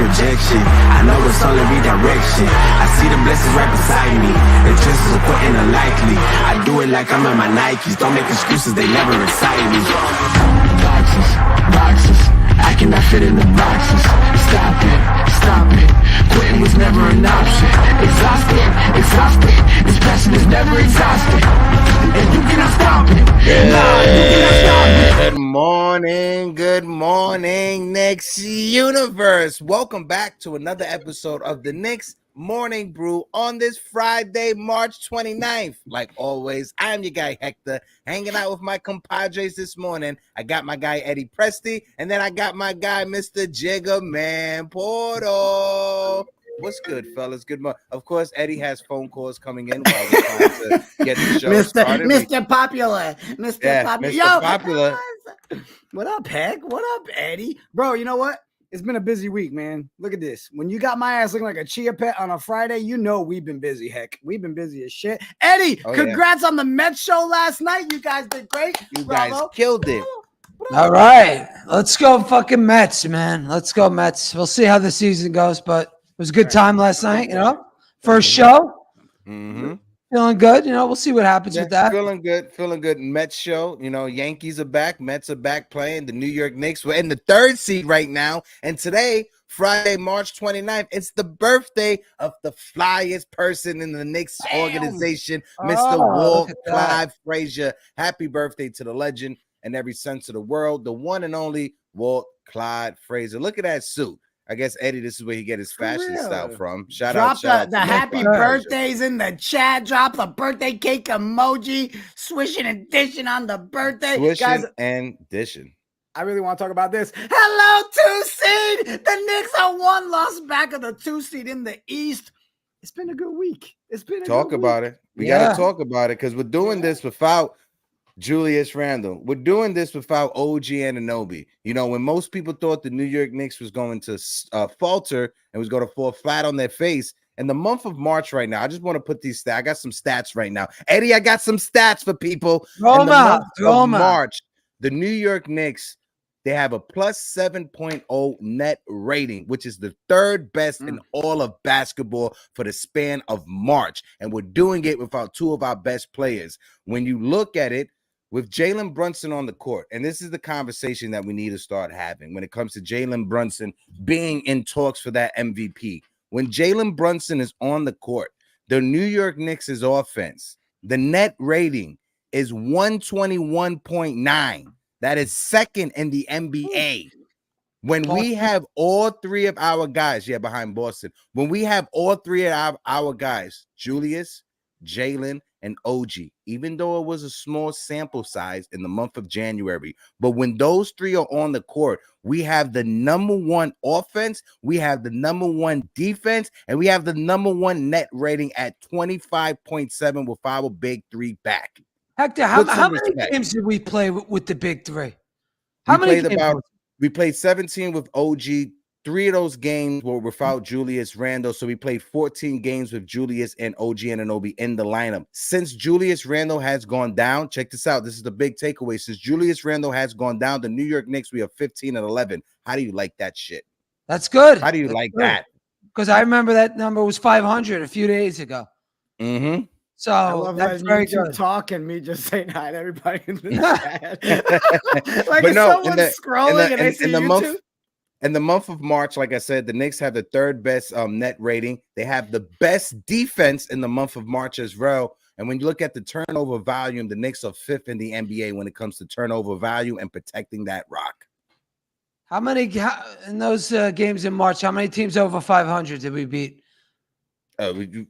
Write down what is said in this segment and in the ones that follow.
rejection. I know it's only redirection. I see the blessings right beside me. The chances of quitting are likely. I do it like I'm in my Nikes. Don't make excuses, they never excite me. Boxes, boxes, I cannot fit in the boxes. Stop it, stop it. Quitting was never an option. Exhausted, exhausted. This passion is never exhausted. And you cannot stop it. Nah, you cannot stop it. Good morning, Knicks universe. Welcome back to another episode of the Knicks Morning Brew on this Friday, March 29th. Like always, I'm your guy, Hector, hanging out with my compadres this morning. I got my guy, Eddie Presti, and then I got my guy, Mr. Jiggaman Porto. What's good, fellas? Good morning. Of course, Eddie has phone calls coming in while we're trying to get the show started. Mr. Popular. Mr. Popular. Mr. Popular. What up, Heck? What up, Eddie? Bro, you know what? It's been a busy week, man. Look at this. When you got my ass looking like a chia pet on a Friday, you know we've been busy, Heck. We've been busy as shit. Eddie, congrats on the Mets show last night. You guys did great. You guys killed it. All right. Let's go fucking Mets, man. Let's go Mets. We'll see how the season goes, but it was a good time last night, you know. First show. Mm-hmm. Feeling good, you know. We'll see what happens with that. Feeling good. Mets show. You know, Yankees are back. Mets are back playing. The New York Knicks. We're in the third seed right now. And today, Friday, March 29th, it's the birthday of the flyest person in the Knicks organization, Mr. Walt Clyde Frazier. Happy birthday to the legend in every sense of the world, the one and only Walt Clyde Frazier. Look at that suit. I guess, Eddie, this is where he get his fashion style from. Shout out the happy birthdays in the chat. Drop the birthday cake emoji. Swishing and dishing on the birthday. Swishing and dishing. I really want to talk about this. Hello, 2 seed. The Knicks are one loss back of the 2 seed in the East. It's been a good week. It's been a talk good about week. it. We got to talk about it because we're doing this without Julius Randle. We're doing this without OG Anunoby. You know, when most people thought the New York Knicks was going to falter and was going to fall flat on their face, in the month of March right now, I just want to put these stats. I got some stats right now. Eddie, I got some stats for people. March, the New York Knicks, they have a plus 7.0 net rating, which is the third best in all of basketball for the span of March. And we're doing it without two of our best players. When you look at it, with Jalen Brunson on the court, and this is the conversation that we need to start having when it comes to Jalen Brunson being in talks for that MVP. When Jalen Brunson is on the court, the New York Knicks' offense, the net rating is 121.9. That is second in the NBA. When we have all three of our guys, behind Boston, when we have all three of our guys, Julius, Jalen, and OG, even though it was a small sample size in the month of January, but when those three are on the court, we have the number one offense, we have the number one defense, and we have the number one net rating at 25.7 with our big three back. Hector, how many games did we play with the big three? We played 17 with OG. 3 of those games were without Julius Randle, so we played 14 games with Julius and OG Anunoby in the lineup. Since Julius Randle has gone down, check this out. This is the big takeaway. Since Julius Randle has gone down, the New York Knicks, we are 15-11. How do you like that shit? That's good. How do you like that? Because I remember that number was 500 a few days ago. Mm-hmm. So I love that's very good. Talking me just saying hi to everybody in the chat. Like if someone's scrolling and they see YouTube. In the month of March, like I said, the Knicks have the third best net rating. They have the best defense in the month of March as well. And when you look at the turnover volume, the Knicks are 5th in the NBA when it comes to turnover value and protecting that rock. How many in those games in March? How many teams over 500 did we beat? You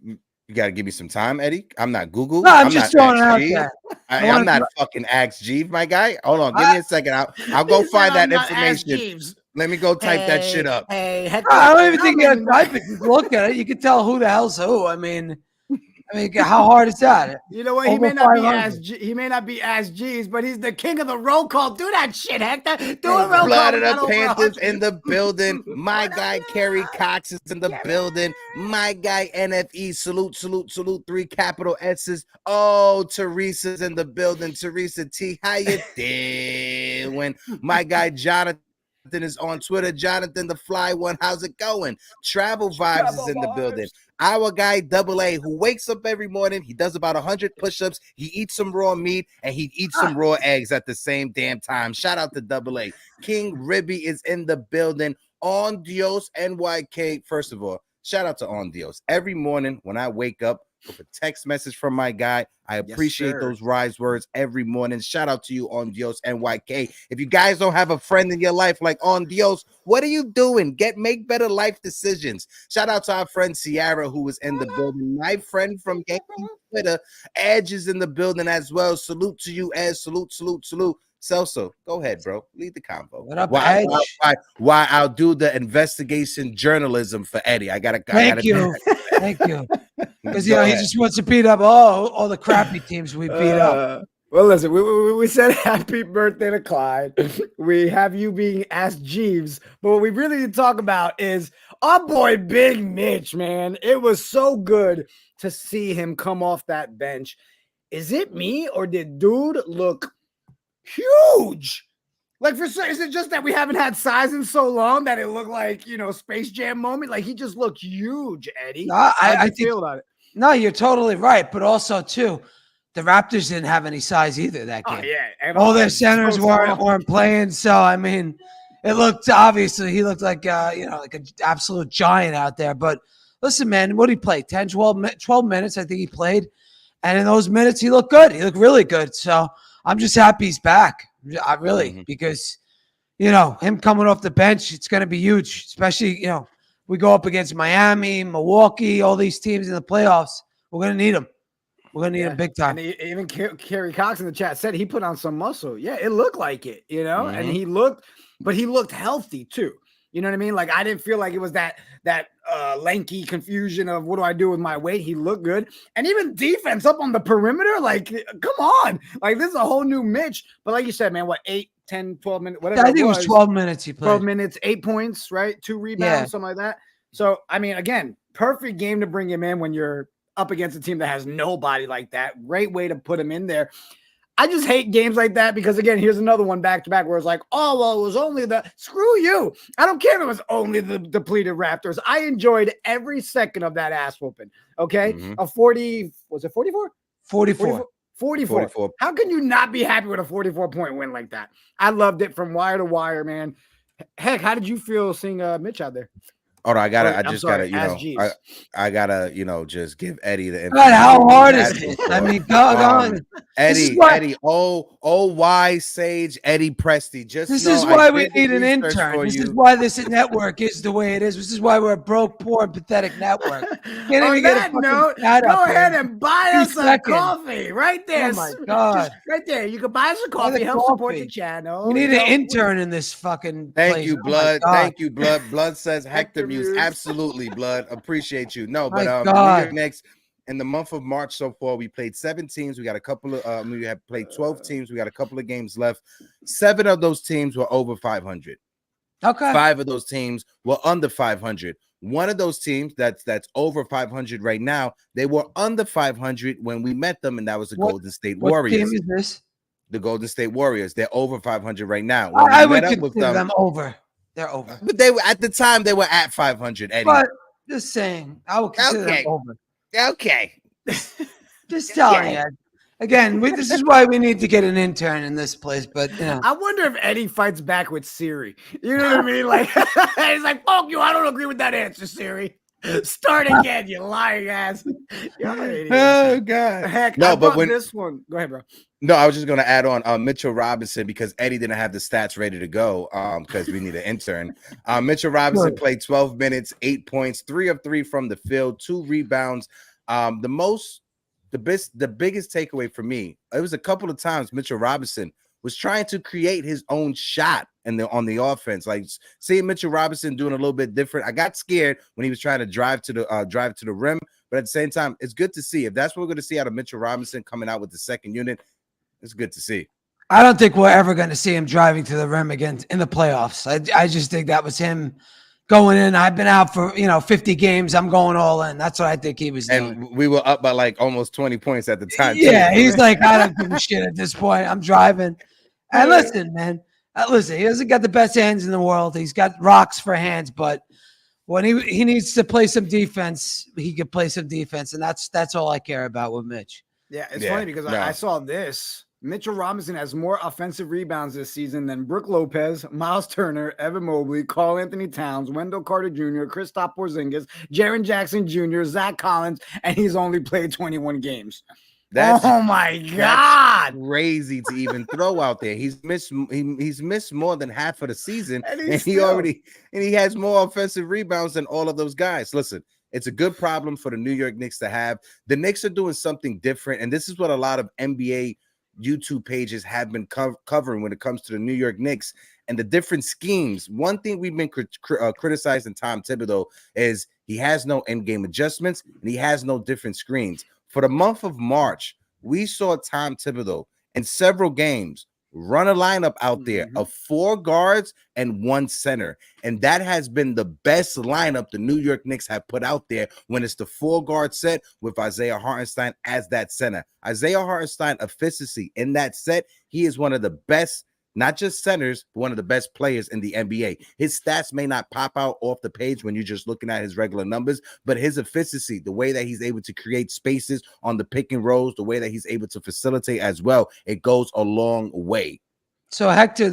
got to give me some time, Eddie. I'm not Google. No, I'm just throwing it out there. I'm not fucking Axe Jeeves, my guy. Hold on, give me a second. I'll go find that information. Let me go type that shit up. Hector, I don't even think you got to type it. You can look at it. You can tell who the hell's who. I mean, how hard is that? You know what? He may not be Ass G's, but he's the king of the roll call. Do that shit, Hector. Do a roll call. Blood of the Panthers in the building. My guy Kerry Cox is in the building. My guy NFE. Salute. 3 capital S's. Oh, Teresa's in the building. Teresa T. How you doing? My guy Jonathan is on Twitter. Jonathan the Fly One, how's it going? Travel Vibes is in the building. Our guy Double A, who wakes up every morning, he does about 100 push-ups, he eats some raw meat, and he eats some raw eggs at the same damn time. Shout out to Double A. King Ribby is in the building. On Dios NYK. First of all, shout out to On Dios. Every morning when I wake up with a text message from my guy, I appreciate those wise words every morning. Shout out to you, On Dios NYK. If you guys don't have a friend in your life like On Dios, what are you doing? Make better life decisions. Shout out to our friend Ciara, who was in the building. My friend from Twitter, Edge, is in the building as well. Salute to you, Edge. Salute. Celso, go ahead, bro. Lead the convo. What up, why I'll do the investigation journalism for Eddie. Thank you. Because he just wants to beat up all the crappy teams we beat up. Well, listen, we said happy birthday to Clyde. We have you being asked Jeeves, but what we really need to talk about is our boy Big Mitch, man. It was so good to see him come off that bench. Is it me or did dude look huge? Like, is it just that we haven't had size in so long that it looked like, Space Jam moment? Like, he just looked huge, Eddie. No, I feel about it. No, you're totally right. But also, too, the Raptors didn't have any size either that game. Oh, yeah. And all their centers weren't playing. So, I mean, he looked like, like an absolute giant out there. But listen, man, what did he play? 10, 12 minutes, I think he played. And in those minutes, he looked good. He looked really good. So, I'm just happy he's back. Because, him coming off the bench, it's going to be huge, especially, we go up against Miami, Milwaukee, all these teams in the playoffs. We're going to need him. We're going to need him big time. And even Kerry Cox in the chat said he put on some muscle. Yeah, it looked like it, and he looked healthy too. You know what I mean? Like, I didn't feel like it was that lanky confusion of what do I do with my weight. He looked good. And even defense up on the perimeter, like, come on. Like, this is a whole new Mitch. But like you said, man, 8, 10, 12 minutes, whatever. I think it was 12 minutes he played. 12 minutes, 8 points, right? 2 rebounds, something like that. So, I mean, again, perfect game to bring him in when you're up against a team that has nobody like that. Great way to put him in there. I just hate games like that because, again, here's another one back-to-back where it's like, oh, well, it was only screw you. I don't care if it was only the depleted Raptors. I enjoyed every second of that ass whooping, okay? A 40, was it 44? 44. How can you not be happy with a 44-point win like that? I loved it from wire to wire, man. Heck, how did you feel seeing Mitch out there? Hold on, I gotta, just give Eddie the info. God, how hard is it? I mean, go on. Eddie, OY Sage, Eddie Presti. This is why we need an intern. This is why this network is the way it is. This is why we're a broke, poor, and pathetic network. Can't even get a note, go ahead and buy us a coffee right there. Oh my God, right there. You can buy us a coffee. Help support the channel. We need an intern in this fucking. Thank you, Blood. Thank you, Blood. Blood says Hector. Absolutely, Blood. Appreciate you. No, but New York Knicks in the month of March so far, we played 7 teams. We got a couple of we have played 12 teams. We got a couple of games left. 7 of those teams were over 500. Okay. 5 of those teams were under 500. One of those teams that's over 500 right now, they were under 500 when we met them, and that was the Golden State Warriors. What team is this? The Golden State Warriors. They're over 500 right now. I would consider them over. They're over. But they were at the time they were at 500, Eddie. But just saying, I would consider them over. Okay. Just telling you. Again, this is why we need to get an intern in this place. But I wonder if Eddie fights back with Siri. You know what I mean? Like he's like, "Fuck you! I don't agree with that answer, Siri. Start again, you lying ass." Oh God! Heck, no, but when this one, go ahead, bro. No, I was just going to add on Mitchell Robinson because Eddie didn't have the stats ready to go because we need an intern. Mitchell Robinson played 12 minutes, 8 points, 3 of 3 from the field, 2 rebounds. The biggest takeaway for me, it was a couple of times Mitchell Robinson was trying to create his own shot on the offense. Like seeing Mitchell Robinson doing a little bit different. I got scared when he was trying to drive to the rim, but at the same time, it's good to see. If that's what we're going to see out of Mitchell Robinson coming out with the second unit, it's good to see. I don't think we're ever going to see him driving to the rim again in the playoffs. I just think that was him going in. I've been out for 50 games. I'm going all in. That's what I think he was doing. And we were up by like almost 20 points at the time. Yeah, he's like, I don't give a shit at this point. I'm driving. And listen, man, Listen, he doesn't got the best hands in the world. He's got rocks for hands, but when he needs to play some defense, he can play some defense, and that's all I care about with Mitch. Yeah, it's funny because I saw this. Mitchell Robinson has more offensive rebounds this season than Brook Lopez, Miles Turner, Evan Mobley, Karl Anthony Towns, Wendell Carter Jr., Kristaps Porzingis, Jaren Jackson Jr., Zach Collins, and he's only played 21 games. Oh my God! Crazy to even throw out there. He's missed more than half of the season, and he has more offensive rebounds than all of those guys. Listen, it's a good problem for the New York Knicks to have. The Knicks are doing something different, and this is what a lot of NBA YouTube pages have been covering when it comes to the New York Knicks and the different schemes. One thing we've been criticizing Tom Thibodeau is he has no end-game adjustments and he has no different screens. For the month of March, we saw Tom Thibodeau in several games run a lineup out there of 4 guards and 1 center. And that has been the best lineup the New York Knicks have put out there when it's the 4-guard set with Isaiah Hartenstein as that center. Isaiah Hartenstein efficiency in that set, he is one of the best, not just centers, but one of the best players in the NBA. His stats may not pop out off the page when you're just looking at his regular numbers, but his efficiency, the way that he's able to create spaces on the pick and rolls, the way that he's able to facilitate as well, it goes a long way. So, Hector,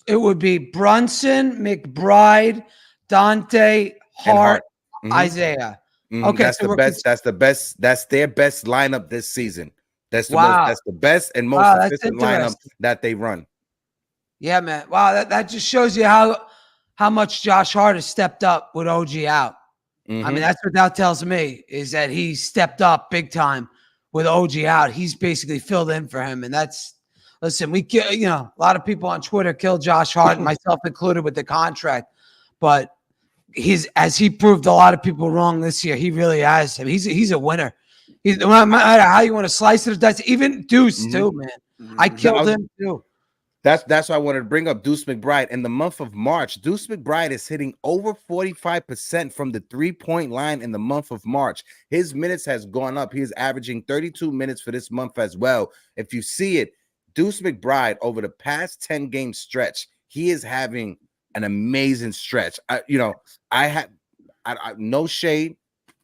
it would be Brunson, McBride, Dante, Hart, Isaiah. Okay, that's the best. That's the best. That's their best lineup this season. That's the best and most efficient lineup that they run. Yeah, man. Wow, that just shows you how much Josh Hart has stepped up with OG out. I mean, that's what that tells me, is that he stepped up big time with OG out. He's basically filled in for him, and listen, a lot of people on Twitter killed Josh Hart, myself included, with the contract, but as he proved a lot of people wrong this year, he really has. I mean, he's a winner. No matter how you want to slice it or dice, even Deuce too, man. I killed him too. That's why I wanted to bring up Deuce McBride. In the month of March, Deuce McBride is hitting over 45% from the 3-point line in the month of March. His minutes has gone up. He is averaging 32 minutes for this month as well. If you see it, Deuce McBride over the past 10-game stretch, he is having an amazing stretch. I have no shade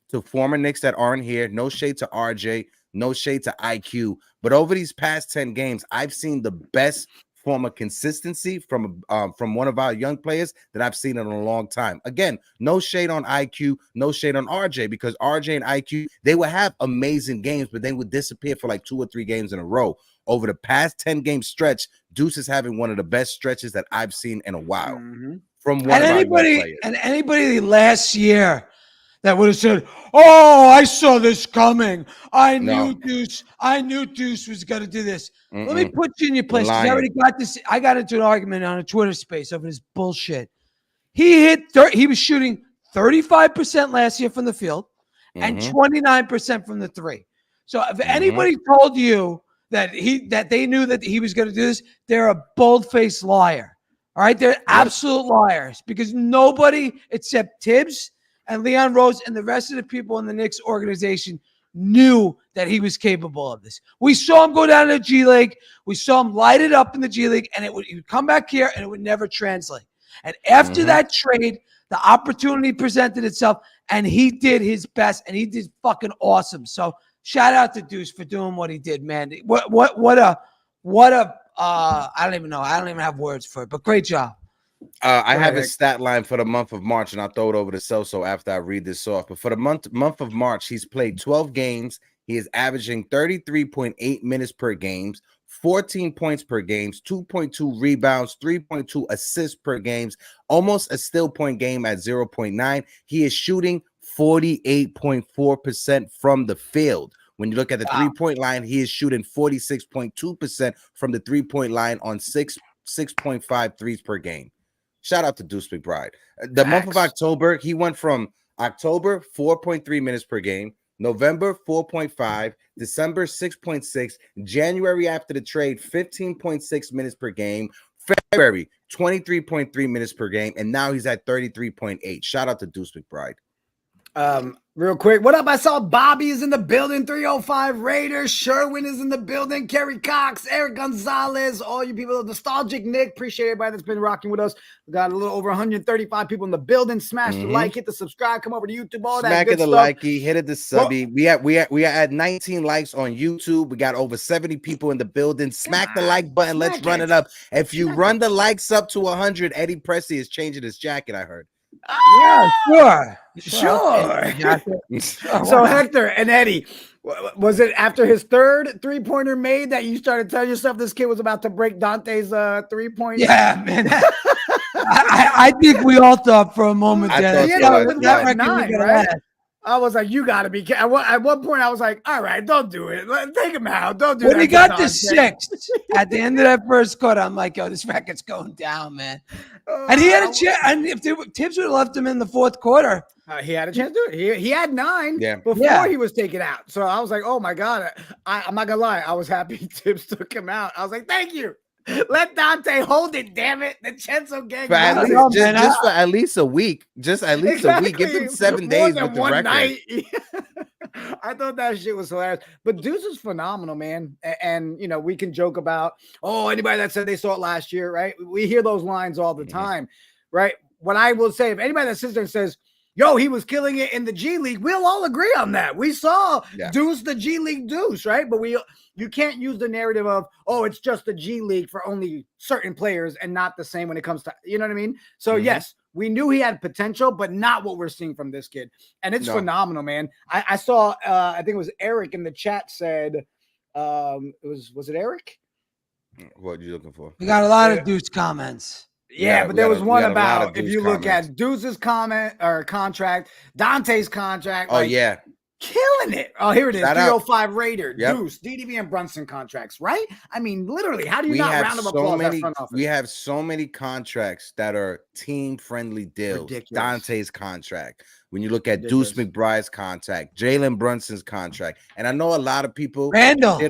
to former Knicks that aren't here, no shade to RJ, no shade to IQ, but over these past 10 games, I've seen the best form of consistency from one of our young players that I've seen in a long time. Again, no shade on IQ, no shade on RJ, because RJ and IQ, they would have amazing games, but they would disappear for like 2 or 3 games in a row. Over the past 10-game stretch, Deuce is having one of the best stretches that I've seen in a while. From one of our young players. And anybody last year that would have said, "Oh, I saw this coming. I knew Deuce was going to do this." Let me put you in your place. I already got this. I got into an argument on a Twitter space over this bullshit. He was shooting 35% last year from the field and 29% from the 3. So if anybody told you that they knew that he was going to do this, they're a bold-faced liar. All right, they're absolute liars, because nobody except Tibbs and Leon Rose and the rest of the people in the Knicks organization knew that he was capable of this. We saw him go down to the G League. We saw him light it up in the G League, and he would come back here, and it would never translate. And after that trade, the opportunity presented itself, and he did his best, and he did fucking awesome. So shout out to Deuce for doing what he did, man. What a I don't even know. I don't even have words for it, but great job. I have his stat line for the month of March, and I'll throw it over to Celso after I read this off. But for the month of March, he's played 12 games. He is averaging 33.8 minutes per game, 14 points per game, 2.2 rebounds, 3.2 assists per game, almost a steal point game at 0.9. He is shooting 48.4% from the field. When you look at the 3-point line, he is shooting 46.2% from the 3-point line on 6.5 threes per game. Shout out to Deuce McBride. The month of October, he went from October 4.3 minutes per game, November 4.5, December 6.6, January after the trade 15.6 minutes per game, February 23.3 minutes per game, and now he's at 33.8. Shout out to Deuce McBride. Real quick, what up? I saw Bobby is in the building. 305 Raiders. Sherwin is in the building. Kerry Cox, Eric Gonzalez, all you people, nostalgic Nick. Appreciate everybody that's been rocking with us. We got a little over 135 people in the building. Smash the like, hit the subscribe, come over to YouTube, all that good the stuff. likey, hit it the subby. We are at 19 likes on YouTube. We got over 70 people in the building. Smack the like button. Let's run it up. If you run the likes up to 100, Eddie Presley is changing his jacket. I heard. Yeah, sure. So Hector and Eddie, was it after his third 3-pointer made that you started telling yourself this kid was about to break Dante's 3-point? Yeah, man. I think we all thought for a moment that 9, right? I was like, you got to be. At one point, I was like, all right, don't do it. Take him out. Don't do that. When he got to 6 at the end of that first quarter, I'm like, yo, this record's going down, man. And he had a chance. And if Tibbs would have left him in the fourth quarter, he had a chance to do it. He had 9 before he was taken out. So I was like, oh my God. I'm not going to lie. I was happy Tibbs took him out. I was like, thank you. Let Dante hold it, damn it. The Chenzo gang. For at least a week. Just at least a week. Give them 7 days with the record. Night. I thought that shit was hilarious. But Deuce is phenomenal, man. And, you know, we can joke about, anybody that said they saw it last year, right? We hear those lines all the time, right? What I will say, if anybody that sits there and says, yo, he was killing it in the G League, we'll all agree on that. We saw Deuce, the G League Deuce, right? But you can't use the narrative of, it's just the G League for only certain players and not the same when it comes to, you know what I mean? So yes, we knew he had potential, but not what we're seeing from this kid. And it's phenomenal, man. I saw, I think it was Eric in the chat said, was it Eric? What are you looking for? We got a lot of Deuce comments. Yeah, but there was one about if you look at Deuce's comment or contract, Dante's contract. Killing it. Oh, here it is. 305 Raider, Deuce, DDB, and Brunson contracts, right? I mean, literally, how do you not round of applause that front office? We have so many contracts that are team-friendly deals. Ridiculous. Dante's contract. When you look at Deuce McBride's contract, Jalen Brunson's contract, and I know a lot of people Randle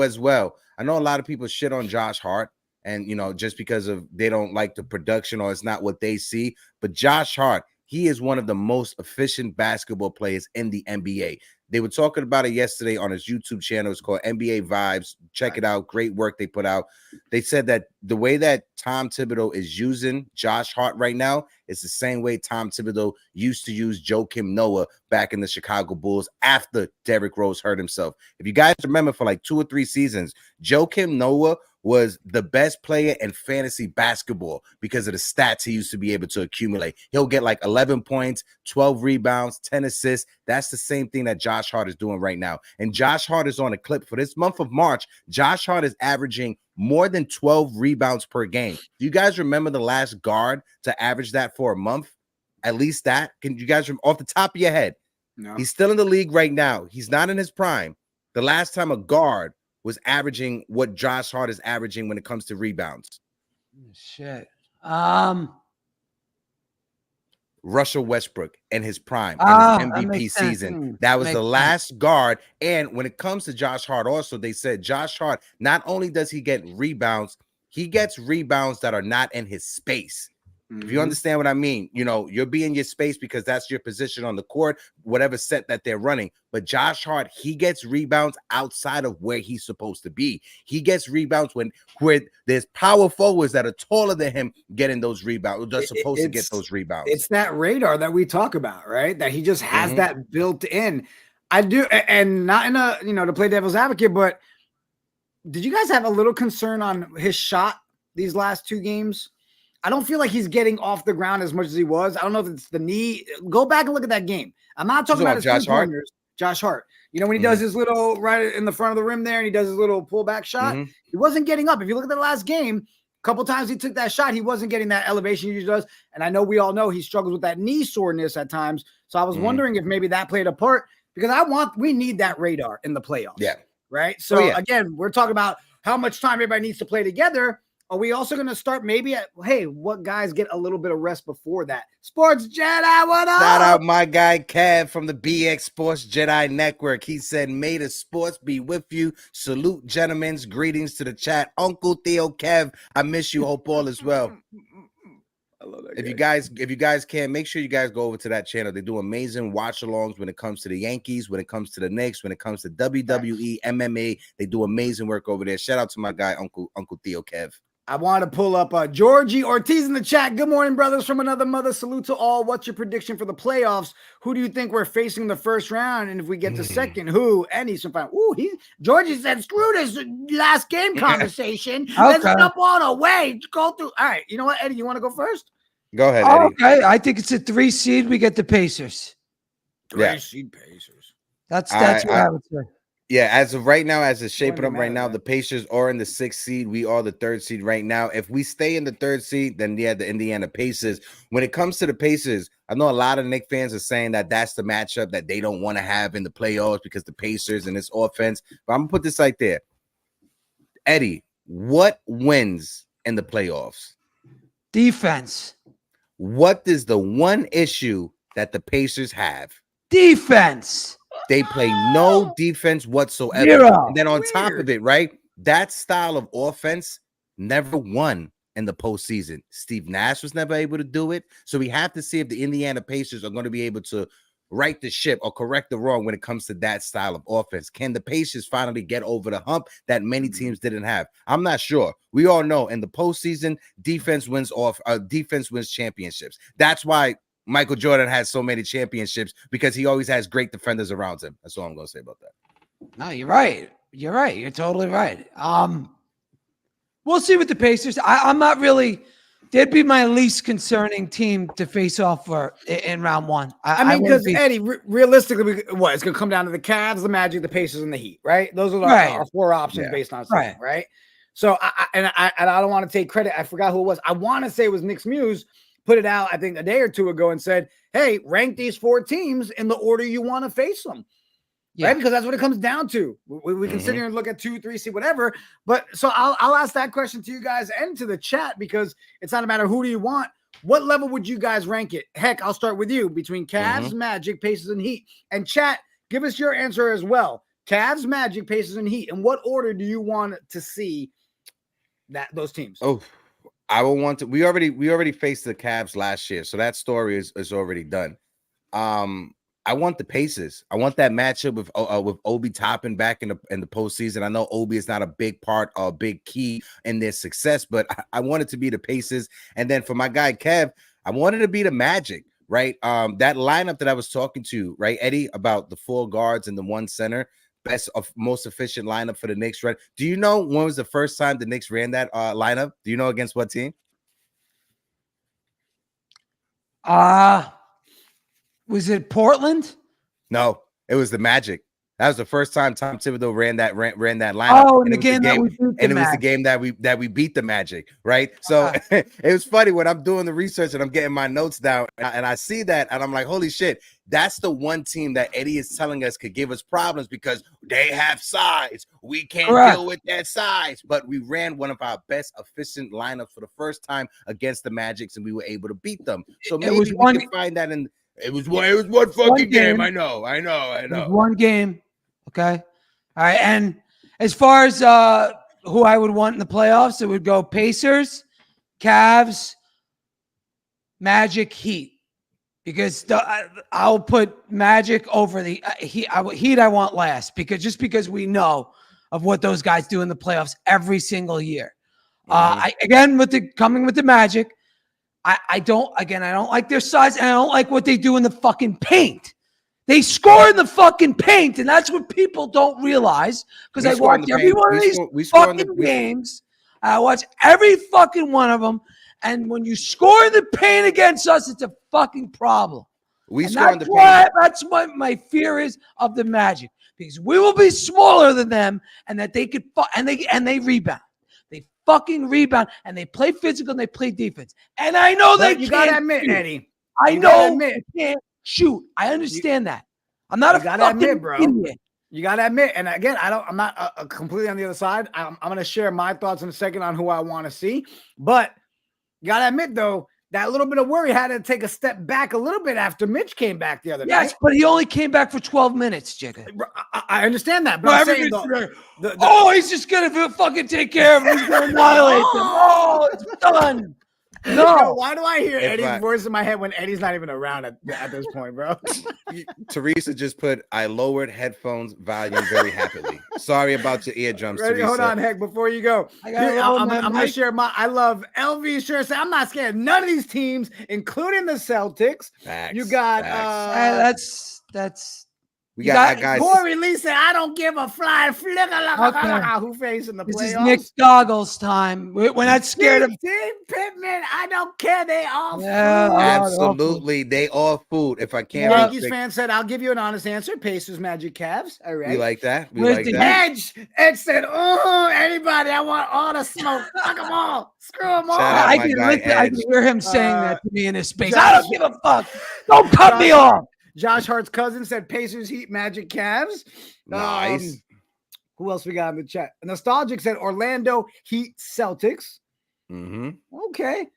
as well. I know a lot of people shit on Josh Hart. And, you know, just because of they don't like the production or it's not what they see. But Josh Hart, he is one of the most efficient basketball players in the NBA. They were talking about it yesterday on his YouTube channel. It's called NBA Vibes. Check it out. Great work they put out. They said that the way that Tom Thibodeau is using Josh Hart right now is the same way Tom Thibodeau used to use Joakim Noah back in the Chicago Bulls after Derrick Rose hurt himself. If you guys remember, for like 2 or 3 seasons, Joakim Noah was the best player in fantasy basketball because of the stats he used to be able to accumulate. He'll get like 11 points, 12 rebounds, 10 assists. That's the same thing that Josh Hart is doing right now. And Josh Hart is on a clip for this month of March. Josh Hart is averaging more than 12 rebounds per game. Do you guys remember the last guard to average that for a month? At least that? Can you guys off the top of your head? No. He's still in the league right now. He's not in his prime. The last time a guard was averaging what Josh Hart is averaging when it comes to rebounds. Shit. Russell Westbrook in his prime, in his MVP season. That was the last guard. And when it comes to Josh Hart, also, they said Josh Hart, not only does he get rebounds, he gets rebounds that are not in his space. If you understand what I mean, you know, you'll be in your space because that's your position on the court, whatever set that they're running. But Josh Hart, he gets rebounds outside of where he's supposed to be. He gets rebounds where there's power forwards that are taller than him getting those rebounds. They're supposed to get those rebounds. It's that radar that we talk about, right? That he just has that built in. I do, and not in a, you know, to play devil's advocate, but did you guys have a little concern on his shot these last 2 games? I don't feel like he's getting off the ground as much as he was. I don't know if it's the knee. Go back and look at that game. I'm not talking about his Josh Hart. Josh Hart. You know, when he does his little right in the front of the rim there and he does his little pullback shot, he wasn't getting up. If you look at the last game, a couple times he took that shot, he wasn't getting that elevation he usually does. And I know we all know he struggles with that knee soreness at times. So I was wondering if maybe that played a part because we need that radar in the playoffs. Yeah. Right. So again, we're talking about how much time everybody needs to play together. Are we also going to start maybe at, hey, what guys get a little bit of rest before that? Sports Jedi, what up? Shout out my guy Kev from the BX Sports Jedi Network. He said, may the sports be with you. Salute, gentlemen. Greetings to the chat. Uncle Theo Kev, I miss you. Hope all is well. I love if you guys can, make sure you guys go over to that channel. They do amazing watch-alongs when it comes to the Yankees, when it comes to the Knicks, when it comes to WWE, MMA. They do amazing work over there. Shout out to my guy, Uncle Theo Kev. I want to pull up Georgie Ortiz in the chat. Good morning, brothers from another mother. Salute to all. What's your prediction for the playoffs? Who do you think we're facing in the first round? And if we get to second, who? And he's fine. Ooh, Georgie said, screw this last game conversation. Let's jump all the way. Go through. All right. You know what, Eddie? You want to go first? Go ahead, Eddie. Okay. I think it's a 3 seed. We get the Pacers. 3 seed Pacers. That's what I would say. Yeah, as of right now, as it's shaping up right now, the Pacers are in the 6th seed. We are the 3rd seed right now. If we stay in the 3rd seed, then the Indiana Pacers. When it comes to the Pacers, I know a lot of Knicks fans are saying that that's the matchup that they don't want to have in the playoffs because the Pacers and this offense. But I'm going to put this right there. Eddie, what wins in the playoffs? Defense. What is the one issue that the Pacers have? Defense. They play no defense whatsoever. Zero. And then on top of it, right, that style of offense never won in the postseason. Steve Nash was never able to do it. So we have to see if the Indiana Pacers are going to be able to right the ship or correct the wrong when it comes to that style of offense. Can the Pacers finally get over the hump that many teams didn't have? I'm not sure. We all know in the postseason, defense wins championships. That's why Michael Jordan has so many championships, because he always has great defenders around him. That's all I'm going to say about that. No, you're right. You're right. You're totally right. We'll see with the Pacers. I'm not really. They'd be my least concerning team to face off for in round one. I mean, because Eddie, realistically, what it's going to come down to the Cavs, the Magic, the Pacers, and the Heat, right? Those are our 4 options based on something, right? So, I don't want to take credit. I forgot who it was. I want to say it was Nick's Muse. Put it out, I think, a day or two ago and said, hey, rank these 4 teams in the order you want to face them. Yeah. Right? Because that's what it comes down to. We can sit here and look at 2, 3, see whatever. But so I'll ask that question to you guys and to the chat, because it's not a matter of who do you want. What level would you guys rank it? Heck, I'll start with you between Cavs, Magic, Pacers, and Heat. And chat, give us your answer as well. Cavs, Magic, Pacers, and Heat. In what order do you want to see those teams? Oh, I will want to. We already faced the Cavs last year, so that story is already done. I want the Pacers. I want that matchup with Obi Toppin back in the postseason. I know Obi is not a big part or a big key in their success, but I want it to be the Pacers. And then for my guy Kev, I wanted to be the Magic, right? That lineup that I was talking to, right, Eddie, about the 4 guards and the 1 center. Most efficient lineup for the Knicks. Right? Do you know when was the first time the Knicks ran that lineup? Do you know against what team? Was it Portland? No, it was the Magic. That was the first time Tom Thibodeau ran that lineup. Oh, and it was the game that we beat the Magic, right? So it was funny when I'm doing the research and I'm getting my notes down and I see that and I'm like, holy shit, that's the one team that Eddie is telling us could give us problems because they have size. We can't deal with that size. But we ran one of our best efficient lineups for the first time against the Magics and we were able to beat them. So maybe we can find that in. It was one fucking game. I know. It was one game. Okay. All right. And as far as who I would want in the playoffs, it would go Pacers, Cavs, Magic, Heat. Because I'll put Magic over the Heat. I want last because we know of what those guys do in the playoffs every single year. Coming with the Magic, I don't like their size and I don't like what they do in the fucking paint. They score in the fucking paint, and that's what people don't realize. Because I watch every one of these fucking games. I watch every fucking one of them, and when you score in the paint against us, it's a fucking problem. That's what my fear is of the Magic, because we will be smaller than them, and that they could and they rebound. They fucking rebound, and they play physical, and they play defense. And I know you gotta admit, Eddie. I know they can't shoot. I understand that. I'm not idiot. You gotta admit, and again, I'm not completely on the other side. I'm gonna share my thoughts in a second on who I want to see, but you gotta admit though, that little bit of worry had to take a step back a little bit after Mitch came back the other night. Yes, but he only came back for 12 minutes, Jigga. I understand that, but I'm saying he's just gonna fucking take care of him. He's gonna annihilate them. Oh, it's done. No. Yo, why do I hear If Eddie's I- voice in my head when Eddie's not even around at this point, bro? Teresa just put, I lowered headphones volume very happily. Sorry about your eardrums, Ready? Teresa. Hold on, Heck, before you go. I gotta Here, lower I'm my gonna mic. share I love LV shirt. Say, I'm not scared of none of these teams, including the Celtics. Facts, You got That's we you got got- guys. Corey Lee said, I don't give a flying flicker. Okay. Who facing the this playoffs? is Nick Goggles time. We're not scared of. Team Pittman, I don't care. They all Yeah, food. Absolutely, they all food. If I can't, Yeah. Yankees fan said, I'll give you an honest answer. Pacers, Magic, Cavs. All right. we like that. We Where's like the that. Edge said, oh, anybody, I want all the smoke. Fuck them all. Screw them all. Shout out I my can, guy, listen, I can Edge. hear him saying that to me in his space. Josh- I don't give a fuck. Don't cut me off. Josh Hart's cousin said Pacers, Heat, Magic, Cavs. Nice. Who else we got in the chat? Nostalgic said Orlando, Heat, Celtics. Mm-hmm. Okay.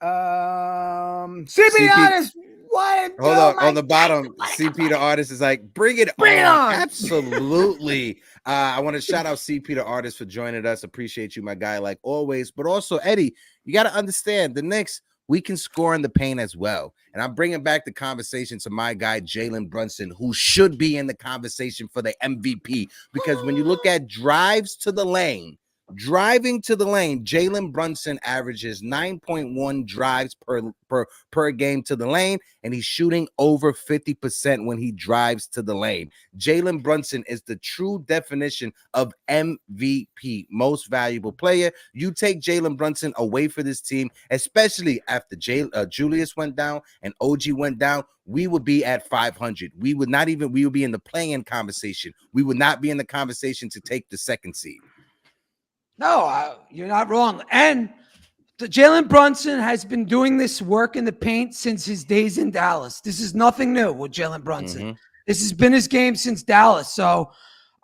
CP Honest, what? Hold on the bottom. CP the artist is like, bring it on. Absolutely. I want to shout out CP the artist for joining us. Appreciate you, my guy, like always. But also, Eddie, you got to understand the Knicks. We can score in the paint as well. And I'm bringing back the conversation to my guy, Jalen Brunson, who should be in the conversation for the MVP. Because when you look at drives to the lane, driving to the lane, Jalen Brunson averages 9.1 drives per game to the lane, and he's shooting over 50% when he drives to the lane. Jalen Brunson is the true definition of MVP, most valuable player. You take Jalen Brunson away for this team, especially after Julius went down and OG went down, we would be at 500. We would be in the play-in conversation. We would not be in the conversation to take the second seed. No, you're not wrong. And Jalen Brunson has been doing this work in the paint since his days in Dallas. This is nothing new with Jalen Brunson. Mm-hmm. This has been his game since Dallas. So,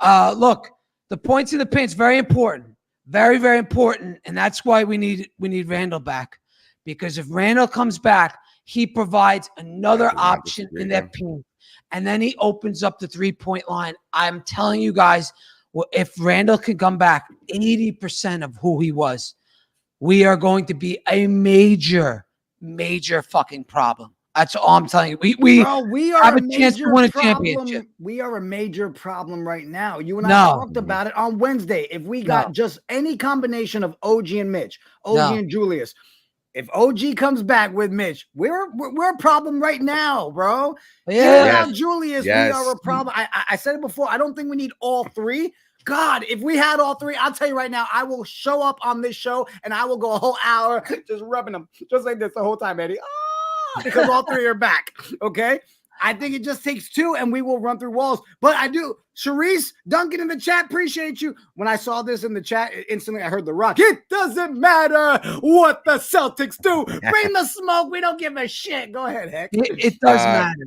look, the points in the paint is very important, very, very important, and that's why we need Randle back. Because if Randle comes back, he provides another option in that paint, and then he opens up the 3-point line. I'm telling you guys. Well, if Randle can come back 80% of who he was, we are going to be a major, major fucking problem. That's all I'm telling you. We are have a a chance to win a championship. We are a major problem right now. You and I talked about it on Wednesday. If we got just any combination of OG and Mitch, and Julius, if OG comes back with Mitch, we're a problem right now, bro. Yeah. Without Julius, we are a problem. I said it before. I don't think we need all three. God, if we had all three, I'll tell you right now, I will show up on this show and I will go a whole hour just rubbing them, just like this the whole time, Eddie. Because all three are back. Okay. I think it just takes two and we will run through walls. But I do. Sharice Duncan in the chat, appreciate you. When I saw this in the chat, instantly I heard the rock. It doesn't matter what the Celtics do. Bring the smoke. We don't give a shit. Go ahead, Heck. It does matter.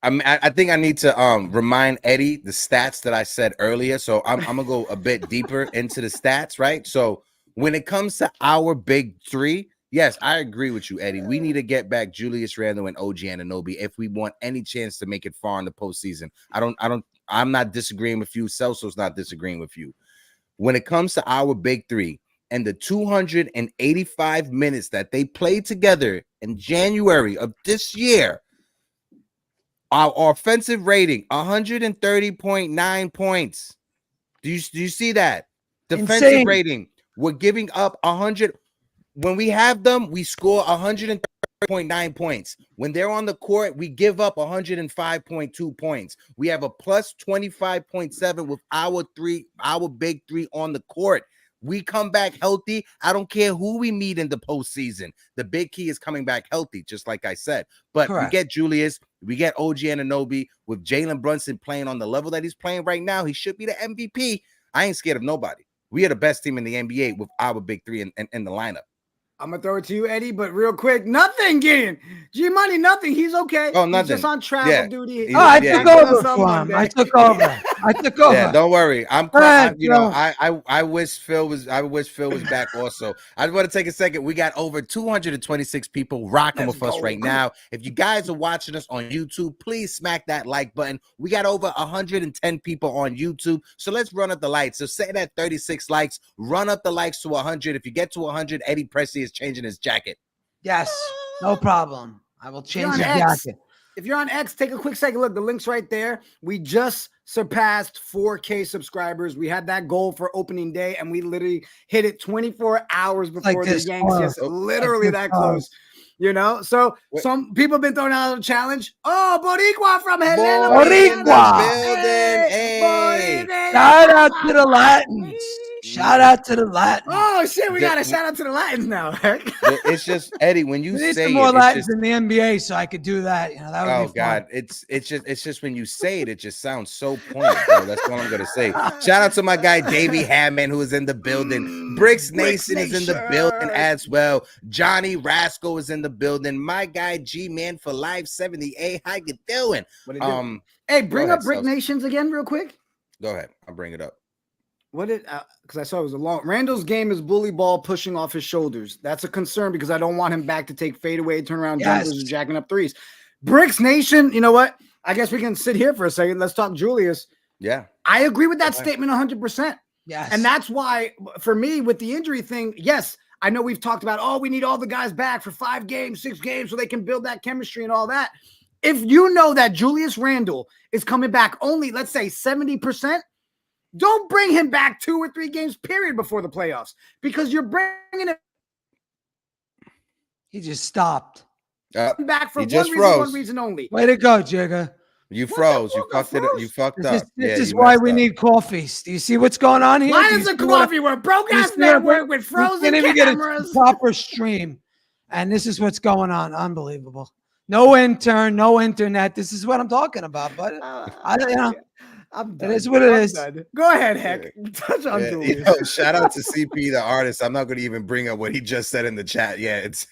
I think I need to remind Eddie the stats that I said earlier. So I'm gonna go a bit deeper into the stats, right? So when it comes to our big three, yes, I agree with you, Eddie. We need to get back Julius Randle and OG Anunoby if we want any chance to make it far in the postseason. I'm not disagreeing with you. Celso's not disagreeing with you. When it comes to our big three and the 285 minutes that they played together in January of this year, our offensive rating, 130.9 points. Do you see that? Defensive Insane. rating, we're giving up 100. When we have them, we score 130.9 points. When they're on the court, we give up 105.2 points. We have a plus 25.7 with our big three on the court. We come back healthy. I don't care who we meet in the postseason. The big key is coming back healthy, just like I said. But Correct. We get Julius, we get OG Anunoby with Jalen Brunson playing on the level that he's playing right now. He should be the MVP. I ain't scared of nobody. We are the best team in the NBA with our big three in the lineup. I'm gonna throw it to you, Eddie, but real quick, nothing, Gideon. G-Money, nothing. He's okay. Oh, nothing. He's just on travel duty. I took over for him. I took over. Yeah, don't worry. I wish Phil was back also. I just want to take a second. We got over 226 people rocking with us right now. If you guys are watching us on YouTube, please smack that like button. We got over 110 people on YouTube. So let's run up the likes. So say that 36 likes, run up the likes to 100. If you get to 100, Eddie Presley is changing his jacket. Yes, no problem. I will change on the X, jacket. If you're on X, take a quick second look. The link's right there. We just surpassed 4K subscribers. We had that goal for opening day, and we literally hit it 24 hours before the Yanks. Yes, literally that close. You know, so some people have been throwing out a challenge. Oh, Boricua from Helena. Boricua. Hey. Shout out to the Latins. Shout out to the Latins. Oh shit, we got a shout out to the Latins now. It's just Eddie when you say some more Latins in the NBA, so I could do that. You know, that would be fun. God, it's just when you say it, it just sounds so pointed, bro. That's all I'm gonna say. Shout out to my guy Davey Hammond, who is in the building. Bricks Nation is in the building as well. Johnny Rascal is in the building. My guy G-Man for Live 78. How you doing? Hey, bring up Brick Nations again real quick. Go ahead. I'll bring it up. What did because I saw it was a long Randle's game is bully ball pushing off his shoulders. That's a concern because I don't want him back to take fadeaway, turnaround jumpers and jacking up threes. Bricks Nation, you know what? I guess we can sit here for a second. Let's talk Julius. Yeah. I agree with that statement 100%. Yes. And that's why for me with the injury thing, yes, I know we've talked about, oh, we need all the guys back for 5 games, 6 games so they can build that chemistry and all that. If you know that Julius Randle is coming back only, let's say 70%, don't bring him back 2 or 3 games, period, before the playoffs, because you're bringing him. He just stopped. Back for one reason only. Way to go, Jigga. You froze. You fucked it. You fucked up. This is why we need coffees. Do you see what's going on here? Why is the coffee? We're a broke-ass network with frozen cameras. Get a proper stream, and this is what's going on. Unbelievable. No intern, no internet. This is what I'm talking about, but it is what it is. Go ahead, Heck. Touch on Julius. Shout out to CP, the artist. I'm not going to even bring up what he just said in the chat. Yeah, it's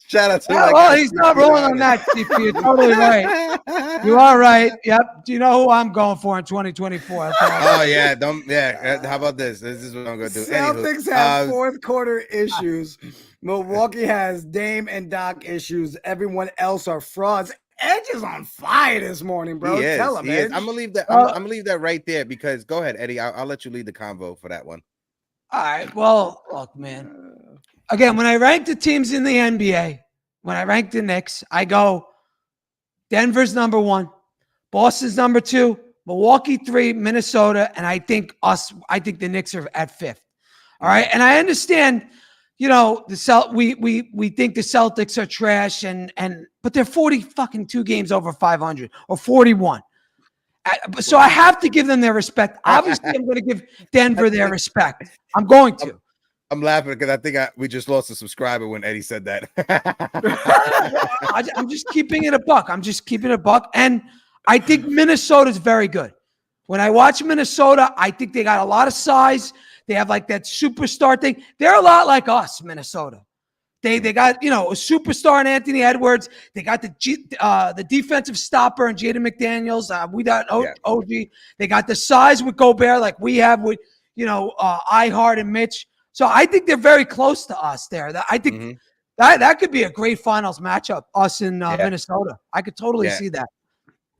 shout out to he's not rolling on that, CP. You're totally right. You are right. Yep. Do you know who I'm going for in 2024? Oh yeah, how about this? This is what I'm going to do. Celtics have fourth quarter issues. Milwaukee has Dame and Doc issues. Everyone else are frauds. Edge is on fire this morning, bro. Tell him, Edge. I'm gonna leave that. I'm gonna leave that right there because go ahead, Eddie. I'll let you lead the convo for that one. All right. Well, look, man. Again, when I rank the teams in the NBA, when I rank the Knicks, I go Denver's number 1, Boston's number 2, Milwaukee 3, Minnesota, and I think the Knicks are at 5th. All right, and I understand. You know, we think the Celtics are trash but they're 42 games over 500 or 41. So I have to give them their respect. Obviously, I'm going to give Denver their respect. I'm going to. I'm laughing because I think we just lost a subscriber when Eddie said that. I'm just keeping it a buck. And I think Minnesota's very good. When I watch Minnesota, I think they got a lot of size. They have like that superstar thing. They're a lot like us, Minnesota. They got, a superstar in Anthony Edwards. They got the defensive stopper in Jaden McDaniels. We got OG. They got the size with Gobert like we have with, Hart and Mitch. So I think they're very close to us there. I think that could be a great finals matchup, us in Minnesota. I could totally see that.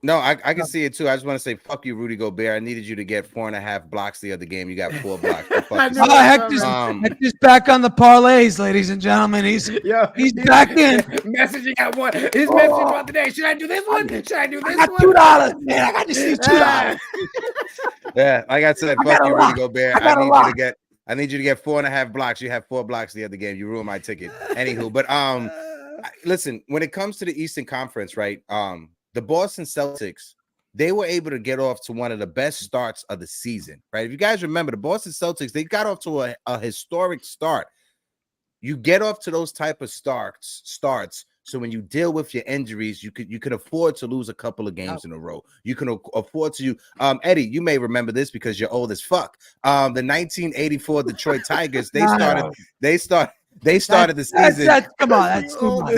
No, I can see it too. I just want to say, fuck you, Rudy Gobert. I needed you to get 4.5 blocks the other game. You got 4 blocks. Hector's back on the parlays, ladies and gentlemen. He's back in. Messaging at what? His messaging about the day. Should I do this one? Should I do this one? $2, man. I got to see $2. Yeah, like I said, fuck you, Rudy Gobert. I need you to get 4.5 blocks. You had 4 blocks the other game. You ruined my ticket. Anywho, but listen, when it comes to the Eastern Conference, right? The Boston Celtics, they were able to get off to one of the best starts of the season, right? If you guys remember, the Boston Celtics, they got off to a historic start. You get off to those type of starts, so when you deal with your injuries, you could afford to lose a couple of games in a row. You can afford to. Eddie, you may remember this because you're old as fuck. The 1984 Detroit Tigers, they started the season. Come on, that's too much.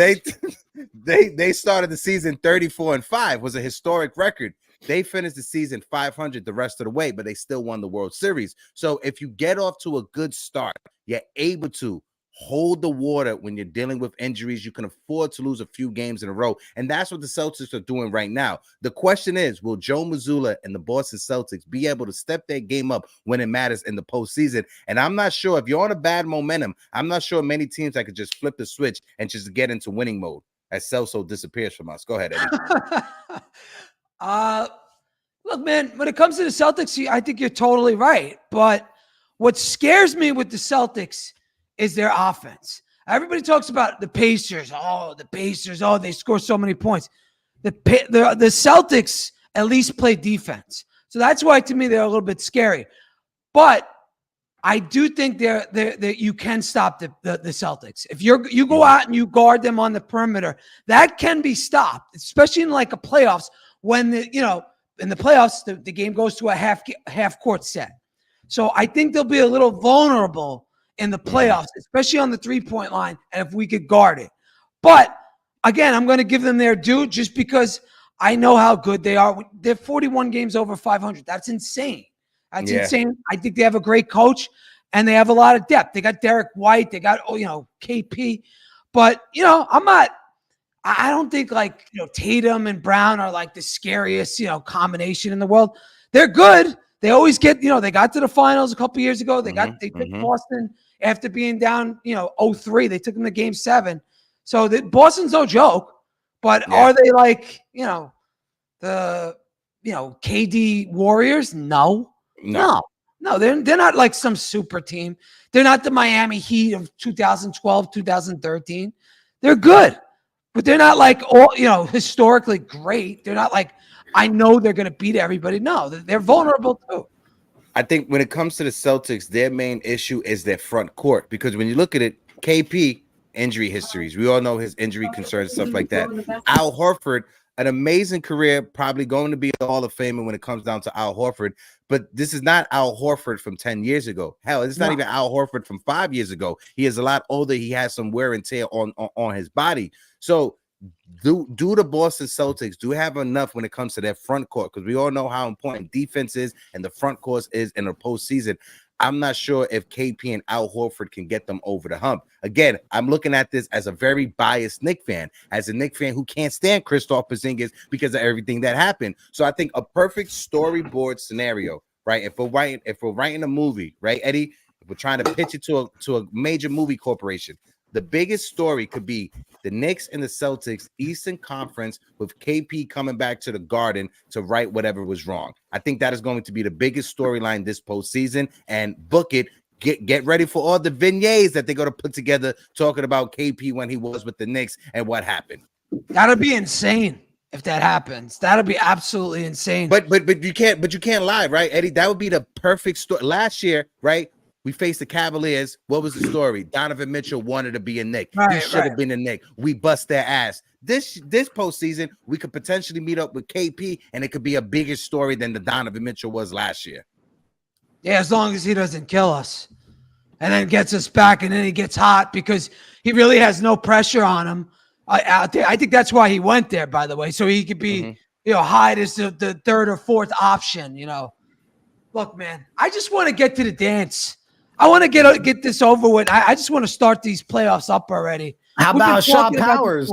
They started the season 34-5, was a historic record. They finished the season 500 the rest of the way, but they still won the World Series. So if you get off to a good start, you're able to hold the water when you're dealing with injuries. You can afford to lose a few games in a row, and that's what the Celtics are doing right now. The question is, will Joe Mazzulla and the Boston Celtics be able to step their game up when it matters in the postseason? And I'm not sure, if you're on a bad momentum, I'm not sure many teams that could just flip the switch and just get into winning mode as Celso disappears from us. Go ahead, Eddie. Look, man, when it comes to the Celtics, I think you're totally right. But what scares me with the Celtics is their offense. Everybody talks about the Pacers. Oh, the Pacers. Oh, they score so many points. The Celtics at least play defense. So that's why, to me, they're a little bit scary. But I do think that you can stop the Celtics. If you go out and you guard them on the perimeter, that can be stopped, especially in like a playoffs when in the playoffs the game goes to a half court set. So I think they'll be a little vulnerable in the playoffs, especially on the 3-point line, and if we could guard it. But again, I'm going to give them their due just because I know how good they are. They're 41 games over 500. That's insane. That's insane. I think they have a great coach, and they have a lot of depth. They got Derek White. They got KP. But I don't think Tatum and Brown are like the scariest combination in the world. They're good. They always get they got to the finals a couple years ago. They took Boston after being down 0-3. They took them to Game 7. So Boston's no joke. But are they like the KD Warriors? No. They're not like some super team. They're not the Miami Heat of 2012, 2013. They're good, but they're not like historically great. They're not like I know they're going to beat everybody. No, they're vulnerable too. I think when it comes to the Celtics, their main issue is their front court, because when you look at it, KP injury histories, we all know his injury concerns, stuff like that. Al Horford, an amazing career, probably going to be a Hall of Famer when it comes down to Al Horford. But this is not Al Horford from 10 years ago. Hell, it's not even Al Horford from 5 years ago. He is a lot older. He has some wear and tear on his body. So do the Boston Celtics do have enough when it comes to their front court? Because we all know how important defense is and the front court is in the postseason. I'm not sure if KP and Al Horford can get them over the hump. Again, I'm looking at this as a very biased Knicks fan, as a Knicks fan who can't stand Kristaps Porzingis because of everything that happened. So I think a perfect storyboard scenario, right? If we're writing a movie, right, Eddie, if we're trying to pitch it to a major movie corporation, the biggest story could be the Knicks and the Celtics Eastern Conference with KP coming back to the Garden to right whatever was wrong. I think that is going to be the biggest storyline this postseason, and book it. Get ready for all the vignettes that they're going to put together talking about KP when he was with the Knicks and what happened. That'll be insane if that happens. That'll be absolutely insane. But you can't lie, right, Eddie? That would be the perfect story. Last year, right? We faced the Cavaliers. What was the story? Donovan Mitchell wanted to be a Knick. He should have been a Knick. We bust their ass. This postseason, we could potentially meet up with KP, and it could be a bigger story than the Donovan Mitchell was last year. Yeah, as long as he doesn't kill us and then gets us back, and then he gets hot because he really has no pressure on him. I think that's why he went there, by the way, so he could be, Hyde as the third or fourth option. Look, man, I just want to get to the dance. I want to get this over with. I just want to start these playoffs up already. How about Shaw Powers?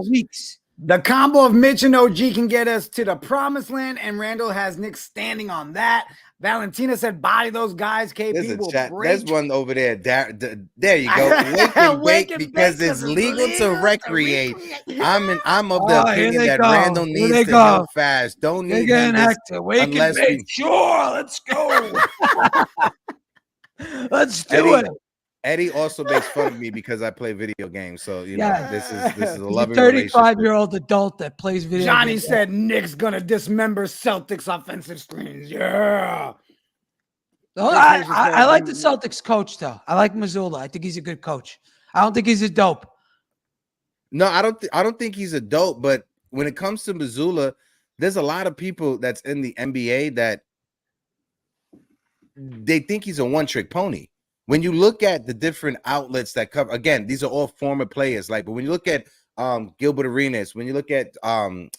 The combo of Mitch and OG can get us to the promised land, and Randle has Nick standing on that. Valentina said, "Body those guys." KP will break. There's one over there. There you go. Wake because it's legal to recreate. I'm of the opinion that Randle needs to go fast. Don't need Hector. Wake and bake. Sure, let's go. Let's do it. Eddie also makes fun of me because I play video games. So this is a loving 35-year-old adult that plays video Johnny games. said Nick's gonna dismember Celtics offensive screens. Yeah. Oh, I like the Celtics coach though. I like Mazzulla. I think he's a good coach. I don't think he's a dope. No, I don't think he's a dope. But when it comes to Mazzulla, there's a lot of people that's in the NBA that they think he's a one-trick pony. When you look at the different outlets that cover, again, these are all former players. But when you look at Gilbert Arenas, when you look at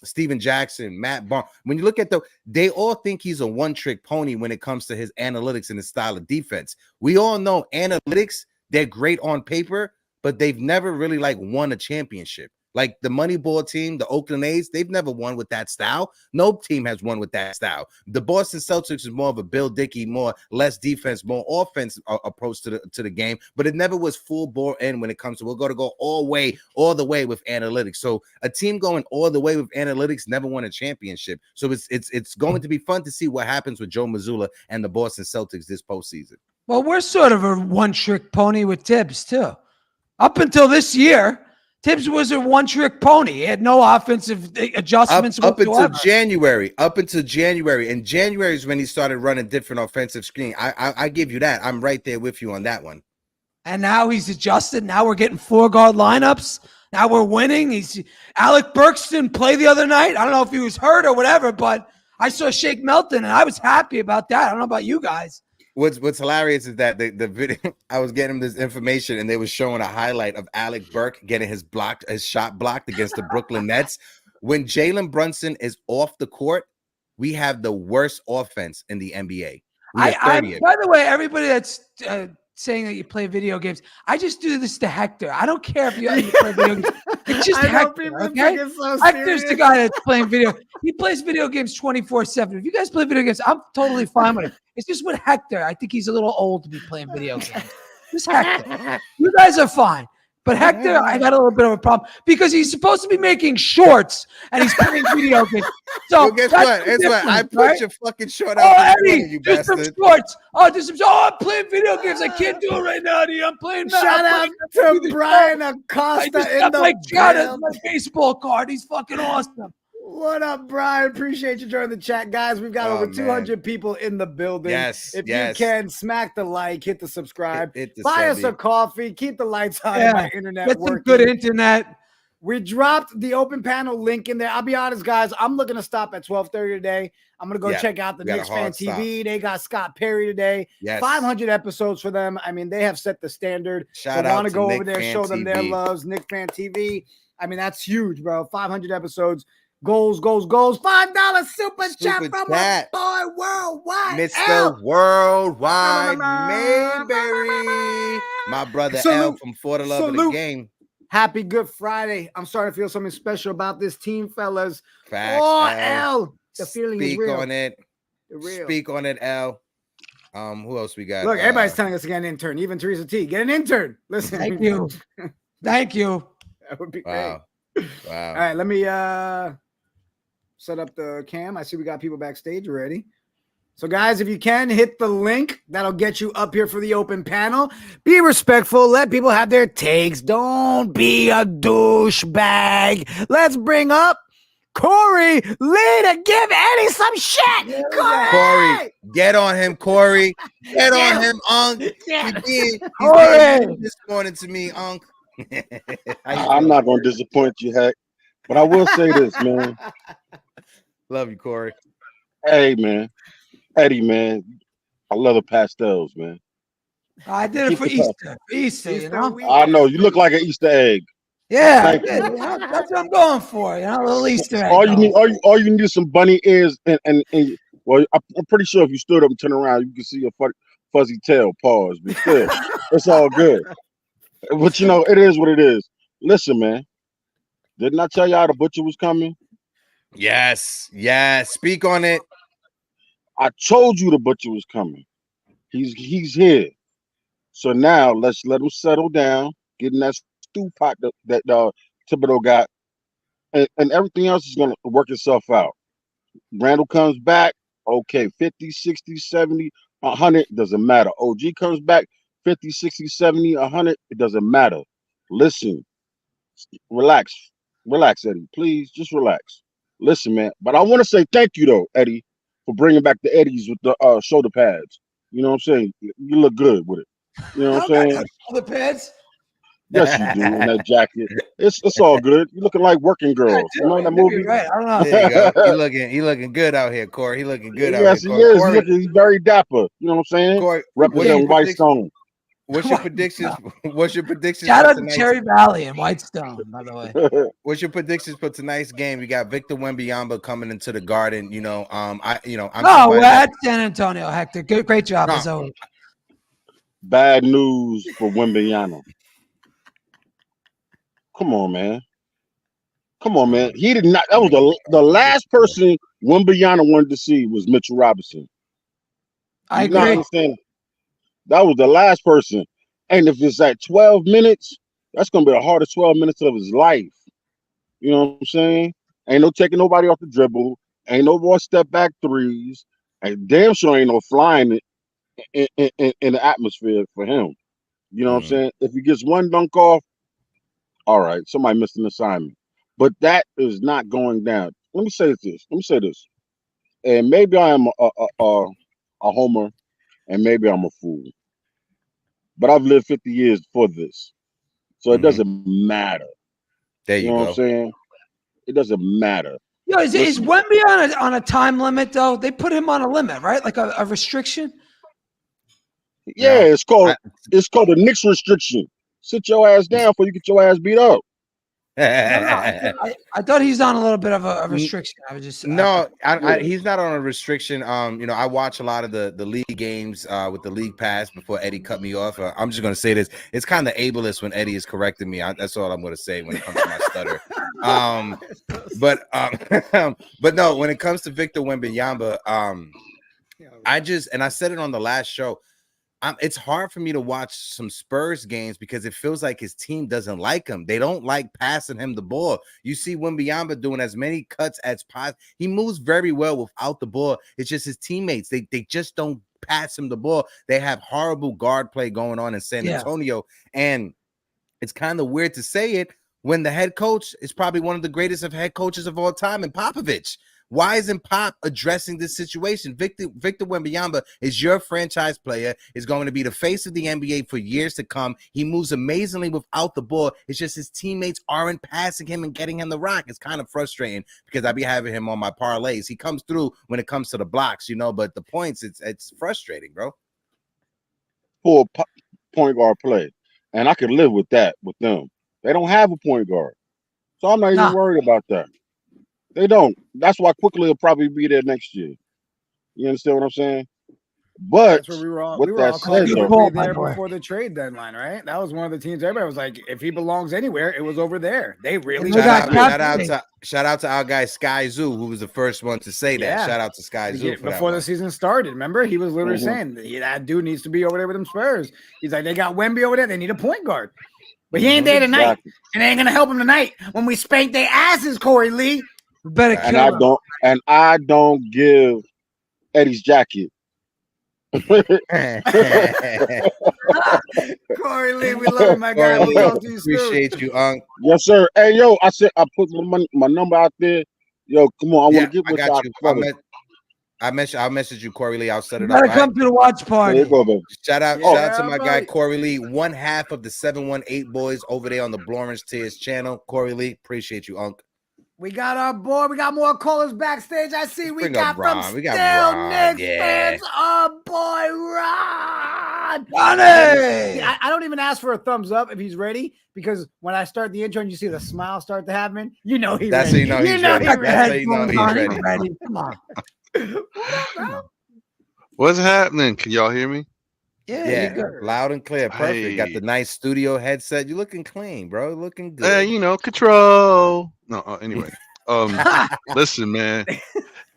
Steven Jackson, Matt Barnes, when you look at they all think he's a one-trick pony when it comes to his analytics and his style of defense. We all know analytics, they're great on paper, but they've never really like won a championship. Like the Moneyball team, the Oakland A's, they've never won with that style. No team has won with that style. The Boston Celtics is more of a Bill Dickey, less defense, more offense approach to the game, but it never was full bore in when it comes to we're going to go all the way with analytics. So a team going all the way with analytics never won a championship. So it's going to be fun to see what happens with Joe Mazzulla and the Boston Celtics this postseason. Well, we're sort of a one-trick pony with Tibbs too. Up until this year, Tibbs was a one-trick pony. He had no offensive adjustments up whatsoever. until January. And January is when he started running different offensive scheme. I give you that. I'm right there with you on that one. And now he's adjusted. Now we're getting 4-guard lineups. Now we're winning. Alec Burks didn't play the other night. I don't know if he was hurt or whatever, but I saw Shake Melton, and I was happy about that. I don't know about you guys. What's hilarious is that the video, I was getting this information and they were showing a highlight of Alec Burke getting his shot blocked against the Brooklyn Nets. When Jalen Brunson is off the court, we have the worst offense in the NBA. By the way, everybody that's saying that you play video games, I just do this to Hector. I don't care if you play video games. It's just Hector. Okay? Hector's the guy that's playing video. He plays video games 24/7. If you guys play video games, I'm totally fine with it. It's just with Hector. I think he's a little old to be playing video games. Just Hector. You guys are fine. But Hector, I got a little bit of a problem because he's supposed to be making shorts and he's playing video games. So well, guess what? I put right? your fucking short out. Oh, Eddie, you just bastard. Some shorts. I'm playing video games. I can't do it right now, Eddie. I'm playing. Shout out to Brian Acosta in the my baseball card. He's fucking awesome. What up, Brian? Appreciate you joining the chat, guys. We've got over 200 people in the building. Yes, if you can, smack the like, hit the subscribe, hit the buy us a coffee, keep the lights on, my internet get working. Some good internet. We dropped the open panel link in there. I'll be honest, guys. I'm looking to stop at 12:30 today. I'm gonna go check out the Knicks Fan TV. They got Scott Perry today. Yes. 500 episodes for them. I mean, they have set the standard. Shout out want to go Nick over there, Fan show them TV. their loves. Knicks Fan TV. I mean, that's huge, bro. 500 episodes. Goals. $5 super chat from my boy Worldwide. Mr. Worldwide Mayberry. My brother L from For the Love of the Game. Happy Good Friday. I'm starting to feel something special about this team, fellas. Facts, L. The feeling is real. Speak on it, L. Who else we got? Look, everybody's telling us to get an intern. Even Teresa T. Get an intern. Listen. Thank you. Thank you. That would be great. Wow. All right, let me set up the cam. I see we got people backstage already. So, guys, if you can, hit the link. That'll get you up here for the open panel. Be respectful. Let people have their takes. Don't be a douchebag. Let's bring up Corey Lee to give Eddie some shit. Corey, get on him, Corey. Get on him, Unc. He's this morning to me, Unc. I'm not going to disappoint you, Heck. But I will say this, man. Love you, Corey. Hey, man. Eddie, man. I love the pastels, man. I did it for Easter. Easter, you know? I know. You look like an Easter egg. Yeah, that's what I'm going for. You know, a little Easter egg. All you need is some bunny ears and well, I'm pretty sure if you stood up and turned around, you could see a fuzzy tail. Pause, but still, it's all good. But you know, it is what it is. Listen, man. Didn't I tell y'all the butcher was coming? Yes. Speak on it. I told you the butcher was coming. He's here. So now let's let him settle down, get in that stew pot that Thibodeau got, and everything else is gonna work itself out. Randle comes back, okay, 50, 60, 70, 100, doesn't matter. OG comes back, 50, 60, 70, 100, it doesn't matter. Listen, relax, Eddie. Please, just relax. Listen, man. But I want to say thank you, though, Eddie, for bringing back the Eddies with the shoulder pads. You know what I'm saying? You look good with it. You know what I'm saying? Shoulder pads? Yes, you do in that jacket. It's all good. You're looking like working girls. You know that movie? Right. I don't know. There you go. He looking good out here, Corey. He looking good out here. Yes, he is. He's very dapper. You know what I'm saying? Corey, representing Whitestone. What's your predictions? What's your predictions? Shout out to Cherry Valley and Whitestone, by the way. What's your predictions for tonight's game? We got Victor Wembanyama coming into the Garden. I'm we're at San Antonio, Hector. Great job as always. Bad news for Wembanyama. Come on, man. Come on, man. He did not. That was the last person Wembanyama wanted to see was Mitchell Robinson. I You not agree. understand? That was the last person. And if it's at 12 minutes, that's gonna be the hardest 12 minutes of his life. You know what I'm saying? Ain't no taking nobody off the dribble. Ain't no more step back threes. And damn sure ain't no flying in the atmosphere for him. You know what I'm saying? If he gets one dunk off, all right, somebody missed an assignment. But that is not going down. Let me say this. And maybe I am a homer, and maybe I'm a fool. But I've lived 50 years for this. So it doesn't matter. There You you know go. what I'm saying? It doesn't matter. Yo, is Wemby on a time limit though? They put him on a limit, right? Like a restriction. Yeah, No. it's called the Knicks restriction. Sit your ass down before you get your ass beat up. I thought he's on a little bit of a restriction. I was just he's not on a restriction. I watch a lot of the league games with the league pass before Eddie cut me off. I'm just gonna say this: it's kind of ableist when Eddie is correcting me. That's all I'm gonna say when it comes to my stutter. But no, when it comes to Victor Wembanyama, I said it on the last show. It's hard for me to watch some Spurs games because it feels like his team doesn't like him. They don't like passing him the ball. You see Wembanyama doing as many cuts as possible. He moves very well without the ball. It's just his teammates. They just don't pass him the ball. They have horrible guard play going on in San Antonio. And it's kind of weird to say it when the head coach is probably one of the greatest of head coaches of all time in Popovich. Why isn't Pop addressing this situation? Victor Wembanyama is your franchise player, is going to be the face of the NBA for years to come. He moves amazingly without the ball. It's just his teammates aren't passing him and getting him the rock. It's kind of frustrating because I be having him on my parlays. He comes through when it comes to the blocks, but the points, it's frustrating, bro. Poor point guard play. And I can live with that with them. They don't have a point guard. So I'm not even worried about that. They don't. That's why Quickly will probably be there next year. You understand what I'm saying? But that's where we were all said, there before the trade deadline, right? That was one of the teams. Everybody was like, if he belongs anywhere, it was over there. They really shout out to our guy Sky Zoo, who was the first one to say that. Shout out to Sky Zoo before the season started. Remember, he was literally saying that dude needs to be over there with them Spurs. He's like, they got Wemby over there. They need a point guard, but he ain't there tonight, and they ain't gonna help him tonight when we spank their asses, Corey Lee. Better kill him. I don't give Eddie's jacket. Corey Lee, we love you, my guy. We'll talk to you soon. Appreciate you, Unc. Yes, sir. Hey, yo, I said I put my number out there. Yo, come on, I want to get with y'all. I'll message you, Corey Lee. I'll set it up. Right? Come to the watch party. Go, baby. Shout out to my guy Corey Lee, one half of the 718 boys over there on the Blorence Tears channel. Corey Lee, appreciate you, Unc. We got our boy. We got more callers backstage. I see we got from Knicks fans. Our boy Ron. I don't even ask for a thumbs up if he's ready, because when I start the intro and you see the smile start to happen, you know he's ready. That's how you know he's ready. That's how you know he's ready. Come on. What's happening? Can y'all hear me? Yeah, loud and clear. Perfect. Hey. Got the nice studio headset. You looking clean, bro. Looking good. Control. No, anyway. Listen, man.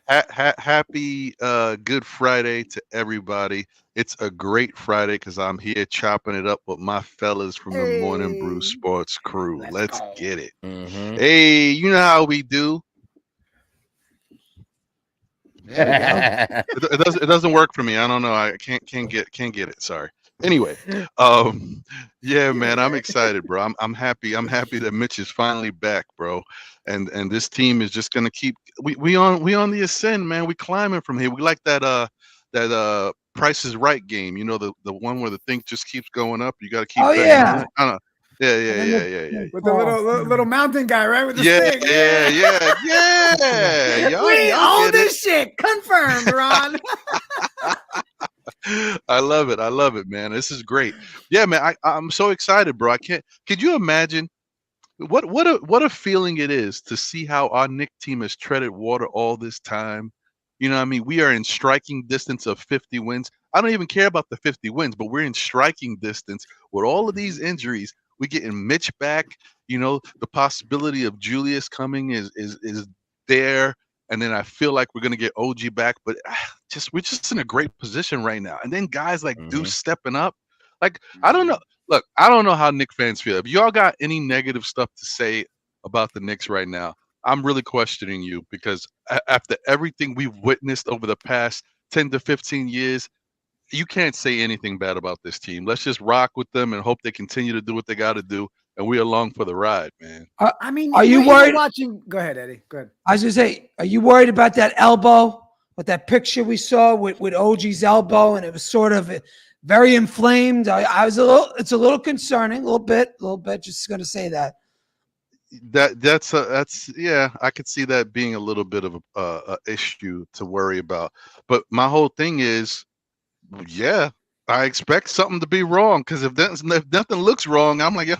Happy Good Friday to everybody. It's a great Friday because I'm here chopping it up with my fellas from the Morning Brew Sports crew. Let's get it. Mm-hmm. Hey, you know how we do. It doesn't work for me. I don't know. I can't get it. Sorry. Anyway, yeah, man, I'm excited, bro. I'm happy that Mitch is finally back, bro. And this team is just gonna keep. We on the ascend, man. We climbing from here. We like that Price is Right game. You know, the one where the thing just keeps going up. You got to keep. Oh yeah. Yeah. With the little mountain guy, right? With the stick. Yeah. We own this shit. Confirmed, Ron. I love it, man. This is great. Yeah, man. I'm so excited, bro. Could you imagine what a feeling it is to see how our Knicks team has treaded water all this time? You know what I mean? We are in striking distance of 50 wins. I don't even care about the 50 wins, but we're in striking distance with all of these injuries. We getting Mitch back. You know, the possibility of Julius coming is there. And then I feel like we're gonna get OG back, but we're just in a great position right now. And then guys like Deuce stepping up. Like, I don't know. Look, I don't know how Knicks fans feel. If y'all got any negative stuff to say about the Knicks right now, I'm really questioning you, because after everything we've witnessed over the past 10 to 15 years, you can't say anything bad about this team. Let's just rock with them and hope they continue to do what they got to do, and we're along for the ride, man. I mean, are you worried? Watching? Go ahead, Eddie. Go ahead. I was gonna say, are you worried about that elbow? With that picture we saw with OG's elbow, and it was sort of very inflamed. I was it's a little concerning, a little bit. Just gonna say that. That's yeah, I could see that being a little bit of a issue to worry about. But my whole thing is, yeah, I expect something to be wrong, because if nothing looks wrong, I'm like,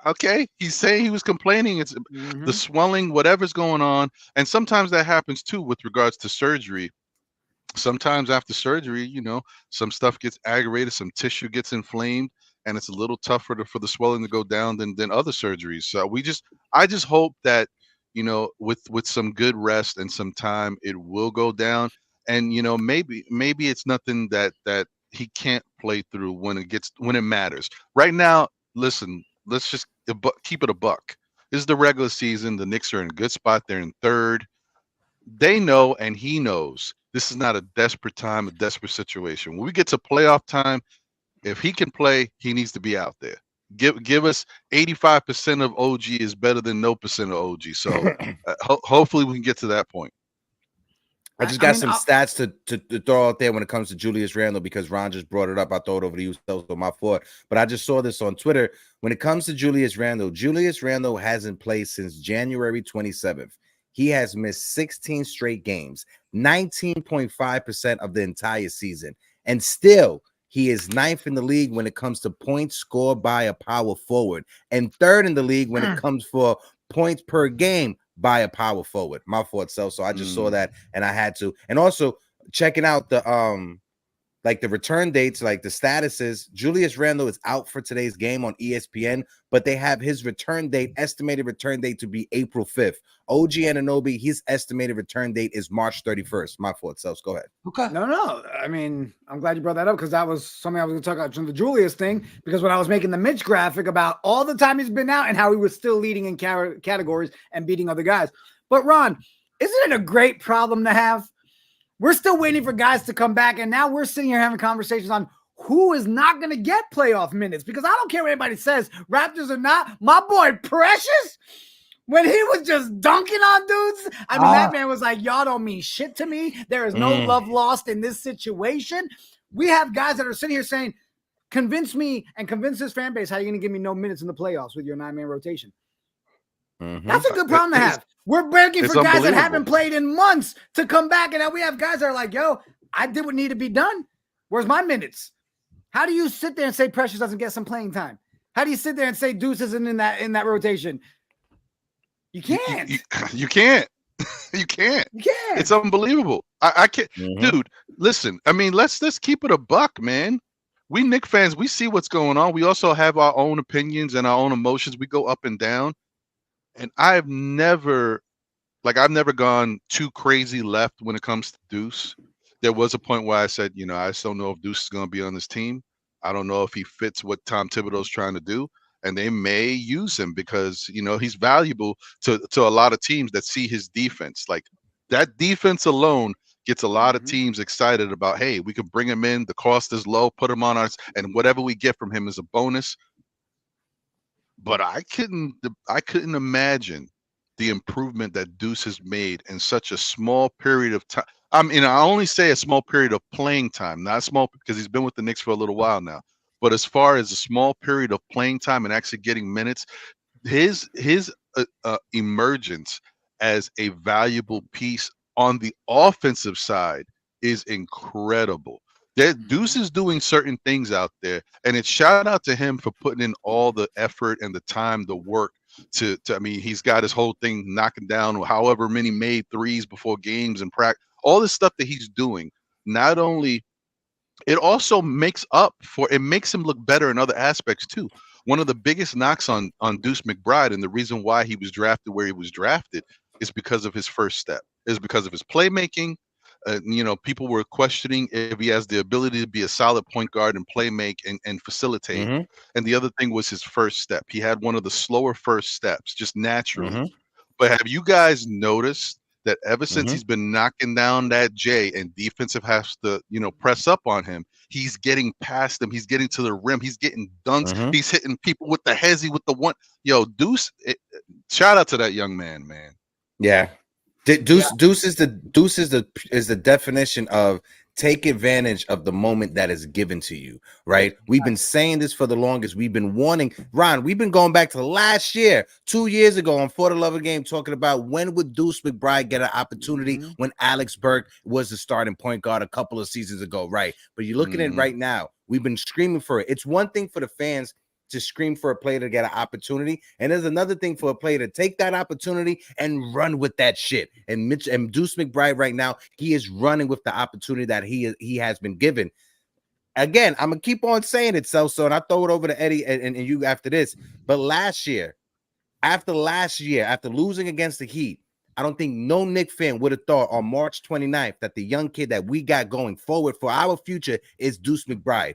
okay. He's saying he was complaining. It's the swelling, whatever's going on, and sometimes that happens too with regards to surgery. Sometimes after surgery, you know, some stuff gets aggravated, some tissue gets inflamed, and it's a little tougher for the swelling to go down than other surgeries. So I just hope that, you know, with some good rest and some time, it will go down. And, you know, maybe it's nothing that he can't play through when it matters. Right now, listen, let's just keep it a buck. This is the regular season. The Knicks are in a good spot. They're in third. They know, and he knows, this is not a desperate time, a desperate situation. When we get to playoff time, if he can play, he needs to be out there. Give us 85% of OG is better than no percent of OG. So hopefully we can get to that point. I just got some stats to throw out there when it comes to Julius Randle, because Ron just brought it up. I throw it over to you, so my fault. But I just saw this on Twitter. When it comes to Julius Randle hasn't played since January 27th. He has missed 16 straight games, 19.5% of the entire season. And still, he is 9th in the league when it comes to points scored by a power forward, and 3rd in the league when it comes for points per game by a power forward. My fault, so I just saw that, and I had to. And also checking out the like the return dates, like the statuses. Julius Randle is out for today's game on ESPN, but they have his estimated return date to be April 5th. OG Anunoby, his estimated return date is March 31st. My fault, Sels. Go ahead. Okay. No. I mean, I'm glad you brought that up, because that was something I was going to talk about from the Julius thing, because when I was making the Mitch graphic about all the time he's been out and how he was still leading in categories and beating other guys. But Ron, isn't it a great problem to have? We're still waiting for guys to come back, and now we're sitting here having conversations on who is not going to get playoff minutes, because I don't care what anybody says, Raptors or not. My boy Precious, when he was just dunking on dudes, I mean, that man was like, y'all don't mean shit to me. There is no love lost in this situation. We have guys that are sitting here saying, convince me and convince this fan base how you're going to give me no minutes in the playoffs with your 9-man rotation. That's a good problem to have. We're begging for guys that haven't played in months to come back, and now we have guys that are like, yo, I did what needed to be done. Where's my minutes? How do you sit there and say Precious doesn't get some playing time? How do you sit there and say Deuce isn't in that rotation? You can't. You can't. You can't. You can't. It's unbelievable. I can't. Dude, listen, I mean, let's keep it a buck, man. We Knicks fans, we see what's going on. We also have our own opinions and our own emotions. We go up and down. And I've never gone too crazy left when it comes to Deuce. There was a point where I said, you know, I just don't know if Deuce is going to be on this team. I don't know if he fits what Tom Thibodeau's trying to do. And they may use him because, you know, he's valuable to a lot of teams that see his defense. Like, that defense alone gets a lot of teams excited about, hey, we can bring him in. The cost is low, put him on us, and whatever we get from him is a bonus. But I couldn't imagine the improvement that Deuce has made in such a small period of time. I mean, I only say a small period of playing time, not small because he's been with the Knicks for a little while now. But as far as a small period of playing time and actually getting minutes, his emergence as a valuable piece on the offensive side is incredible. Deuce is doing certain things out there, and it's shout out to him for putting in all the effort and the time, the work to I mean, he's got his whole thing knocking down however many made threes before games and practice, all this stuff that he's doing. Not only, it also makes him look better in other aspects too. one of the biggest knocks on Deuce McBride, and the reason why he was drafted where he was drafted, is because of his first step. Is because of his playmaking. You know, people were questioning if he has the ability to be a solid point guard and play make and facilitate. Mm-hmm. And the other thing was his first step. He had one of the slower first steps, just naturally. Mm-hmm. But have you guys noticed that ever since Mm-hmm. he's been knocking down that J and defensive has to, you know, press up on him, he's getting past them. He's getting to the rim. He's getting dunks. Mm-hmm. He's hitting people with the hezzy, with the one. Yo, Deuce, shout out to that young man, man. Yeah. Deuce is the definition of take advantage of the moment that is given to you, right? We've been saying this for the longest. We've been warning, Ron, we've been going back to last year, 2 years ago on For the Love of Game, talking about when would Deuce McBride get an opportunity when Alex Burke was the starting point guard a couple of seasons ago, right? But you're looking at it right now. We've been screaming for it. It's one thing for the fans to scream for a player to get an opportunity, and there's another thing for a player to take that opportunity and run with that shit. And Deuce McBride right now, he is running with the opportunity that he has been given. Again, I'm gonna keep on saying it, so and I throw it over to Eddie and you after this. But last year, after losing against the Heat, I don't think no Knicks fan would have thought on March 29th that the young kid that we got going forward for our future is Deuce McBride.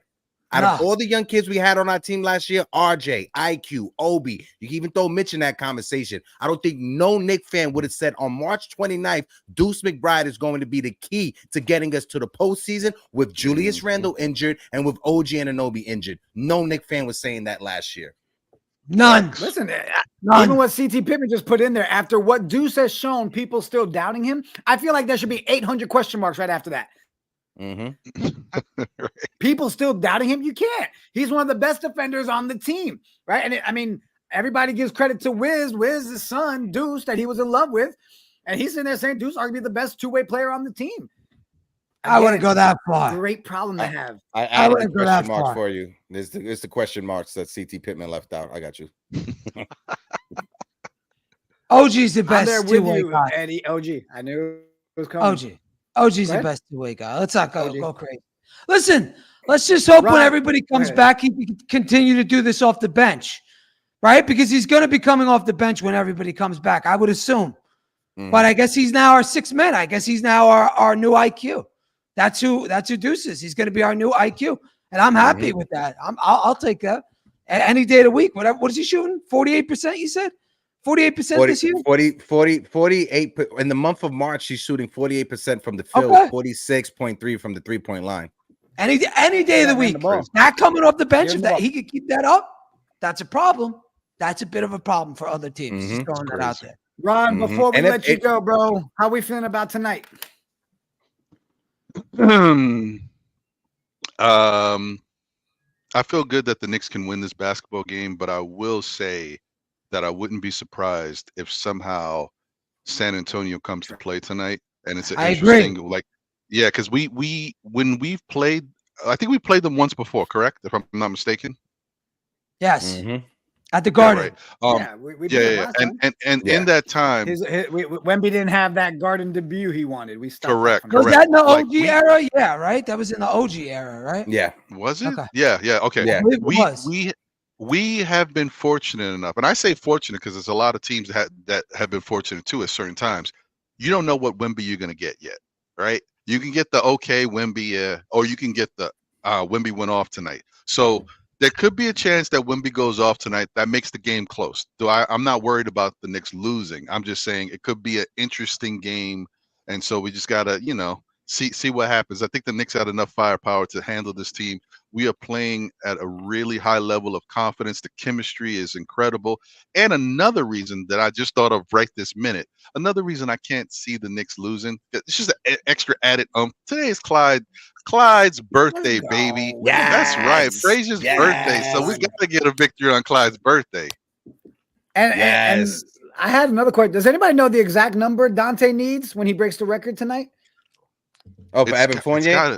Out of all the young kids we had on our team last year, RJ, IQ, Obi, you can even throw Mitch in that conversation. I don't think no Knicks fan would have said on March 29th, Deuce McBride is going to be the key to getting us to the postseason with Julius Randle injured and with OG Anunoby injured. No Knicks fan was saying that last year. None. Listen, None. even what CT Pittman just put in there, after what Deuce has shown, people still doubting him. I feel like there should be 800 question marks right after that. People still doubting him. You can't. He's one of the best defenders on the team, right? And I mean, everybody gives credit to Wiz's son, Deuce, that he was in love with, and he's in there saying Deuce arguably the best two-way player on the team. I wouldn't go that far. Great problem to have. I added wouldn't go that question marks far. for you. It's the question marks that CT Pittman left out. I got you. OG's the I'm best there with two-way you, guy. Eddie. OG. I knew it was coming. OG's Go the ahead. best two-way guy. Let's not go crazy. Listen, let's just hope when Ron, everybody comes ahead. back, he can continue to do this off the bench, right? Because he's going to be coming off the bench when everybody comes back, I would assume. But I guess he's now our sixth man. I guess he's now our new IQ. That's who Deuce is. He's going to be our new IQ, and I'm happy with that. I'll take that any day of the week. Whatever. What is he shooting? 48%. You said 48% this year. 48 in the month of March. He's shooting 48% from the field, 46.3 from the 3-point line. Any day of the week. Not coming off the bench. If that he could keep that up, that's a problem. That's a bit of a problem for other teams. Just throwing that out there. Ron, before we let you go, bro, how we feeling about tonight? I feel good that the Knicks can win this basketball game, but I will say that I wouldn't be surprised if somehow San Antonio comes to play tonight. And it's an interesting, like, yeah, because when we've played, I think we played them once before, correct? If I'm not mistaken. Yes. At the Garden. Yeah, right. And in that time, Wemby didn't have that Garden debut he wanted. We stopped. Correct. Was that in the OG era? Yeah, right. That was in the OG era, right? Yeah. Was it? Okay. Yeah. Okay. Yeah. We have been fortunate enough, and I say fortunate because there's a lot of teams that have been fortunate too at certain times. You don't know what Wemby you're going to get yet, right? You can get the okay Wemby, or you can get the Wemby went off tonight. So there could be a chance that Wemby goes off tonight. That makes the game close. I'm not worried about the Knicks losing. I'm just saying it could be an interesting game, and so we just gotta, see what happens. I think the Knicks had enough firepower to handle this team. We are playing at a really high level of confidence. The chemistry is incredible. And another reason that I just thought of right this minute, another reason I can't see the Knicks losing, it's just an extra added today is Clyde's birthday, baby. Yes. That's right. Frazier's birthday. So we got to get a victory on Clyde's birthday. And I had another question. Does anybody know the exact number Dante needs when he breaks the record tonight? Oh, for Evan Fournier?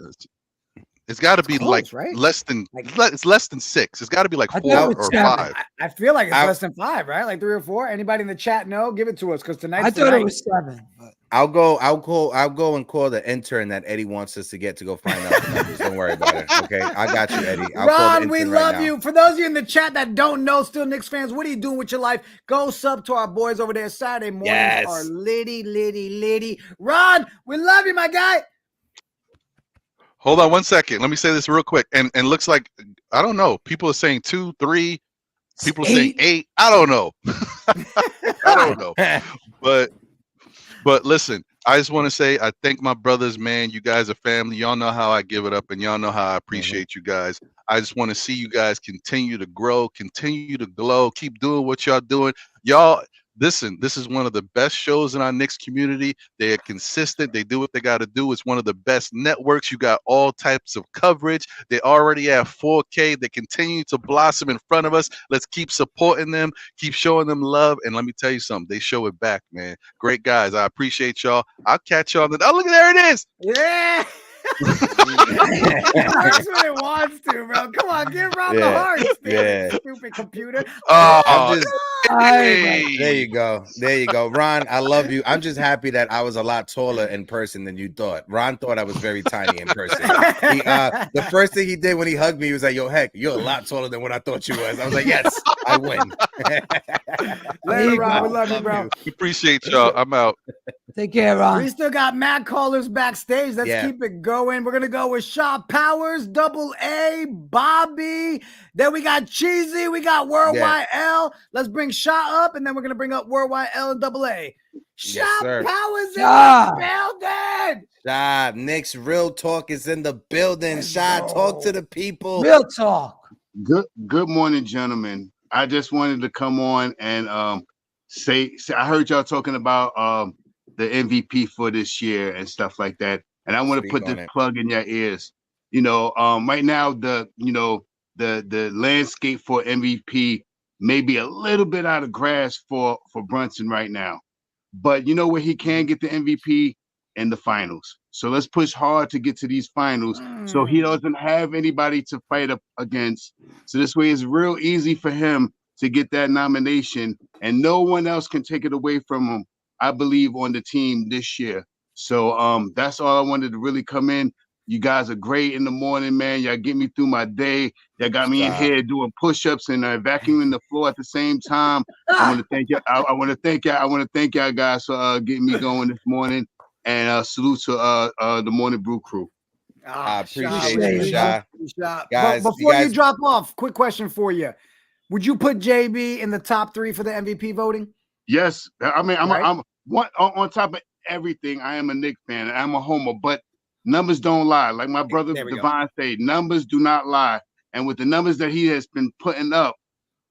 It's got to be close, like right? it's less than 6. It's got to be like I 4 thought it or was 7. 5. I feel like it's I- less than 5, right? Like 3 or 4. Anybody in the chat know? Give it to us because tonight's I the thought night. it was 7. But I'll go and call the intern that Eddie wants us to get to go find out the numbers. Don't worry about it. Okay, I got you, Eddie. I'll call the Ron, we intern right love now. you. For those of you in the chat that don't know, still Knicks fans, what are you doing with your life? Go sub to our boys over there. Saturday mornings are litty. Ron, we love you, my guy. Hold on 1 second. Let me say this real quick. And looks like, I don't know. People are saying 2, 3. People are saying 8. I don't know. I don't know. But listen, I just want to say I thank my brothers, man. You guys are family. Y'all know how I give it up, and y'all know how I appreciate you guys. I just want to see you guys continue to grow, continue to glow, keep doing what y'all doing. Y'all, listen, this is one of the best shows in our Knicks community. They are consistent. They do what they got to do. It's one of the best networks. You got all types of coverage. They already have 4K. They continue to blossom in front of us. Let's keep supporting them, keep showing them love. And let me tell you something. They show it back, man. Great guys. I appreciate y'all. I'll catch y'all. Oh, look, there it is. Yeah. That's what it wants to, bro. Come on, give Ron the heart. Stupid computer. I'm just, Hey. there you go. Ron, I love you. I'm just happy that I was a lot taller in person than you thought. Ron thought I was very tiny in person. The first thing he did when he hugged me, he was like, yo, Heck, you're a lot taller than what I thought you was. I was like, yes, I win. Later, Ron. We love you, bro. Appreciate y'all. I'm out. take care, Ron. We still got mad callers backstage. Let's keep it going. We're going to go with Shaw Powers, Double A, Bobby. Then we got Cheesy. We got Worldwide L. Let's bring Shaw up, and then we're going to bring up Worldwide L and Double A. Shaw Powers in the building. Shaw, Knicks Real Talk is in the building. Shaw, talk to the people. Real talk. Good morning, gentlemen. I just wanted to come on and say I heard y'all talking about the MVP for this year and stuff like that. And I want to put this plug in your ears. You know, right now the landscape for MVP may be a little bit out of grasp for Brunson right now. But you know where he can get the MVP? In the finals. So let's push hard to get to these finals so he doesn't have anybody to fight up against. So this way it's real easy for him to get that nomination, and no one else can take it away from him, I believe, on the team this year. So that's all I wanted to really come in. You guys are great in the morning, man. Y'all get me through my day. Y'all got me in here doing push-ups and vacuuming the floor at the same time. I want to thank you. I want to thank y'all. I want to thank y'all guys for getting me going this morning. And salute to the Morning Brew crew. I appreciate you, Shy. Guys, before you drop off, quick question for you. Would you put JB in the top 3 for the MVP voting? Yes. I mean, I'm on top of everything. I am a Knicks fan. I'm a homer, but numbers don't lie. Like my brother Devon said, numbers do not lie. And with the numbers that he has been putting up,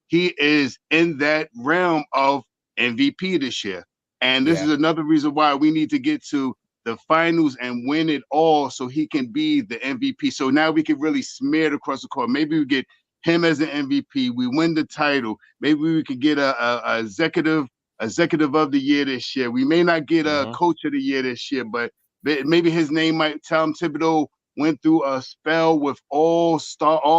he is in that realm of MVP this year. And this is another reason why we need to get to the finals and win it all so he can be the MVP. So now we can really smear it across the court. Maybe we get him as an MVP. We win the title. Maybe we could get a executive of the year this year. We may not get a coach of the year this year, but maybe his name might. Tom Thibodeau went through a spell with all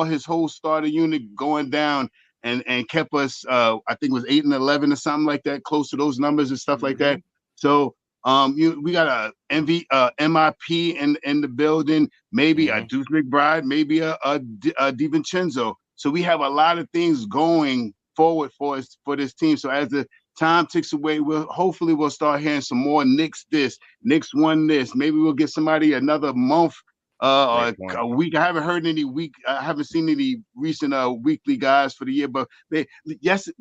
his whole starter unit going down. And kept us, I think it was 8-11 or something like that, close to those numbers and stuff like that. So we got a MIP in the building, maybe a Deuce McBride, maybe a DiVincenzo. So we have a lot of things going forward for us for this team. So as the time ticks away, hopefully we'll start hearing some more Knicks this, Knicks won this. Maybe we'll get somebody another month. A week. I haven't seen any recent weekly guys for the year, but the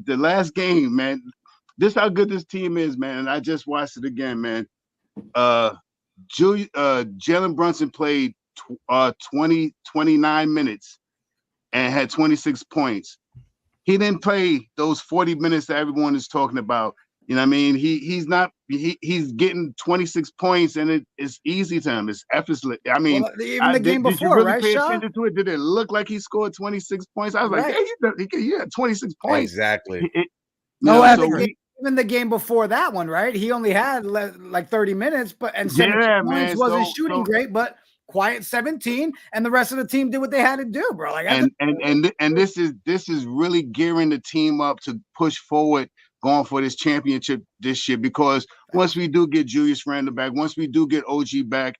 last game, man, this how good this team is, man. And I just watched it again, man. Jalen Brunson played 29 minutes and had 26 points. He didn't play those 40 minutes that everyone is talking about. You know what I mean? He's getting 26 points and it's easy to him. It's effortless. I mean, even the game before, did you really right, pay Shaw? attention to it? Did it look like he scored 26 points? I was like, hey, he had 26 points. Exactly. Even the game before that one, right? He only had like 30 minutes, and 17 points. Wasn't shooting great, but quiet 17, and the rest of the team did what they had to do, bro. Like, and this is really gearing the team up to push forward, going for this championship this year. Because once we do get Julius Randle back, once we do get OG back,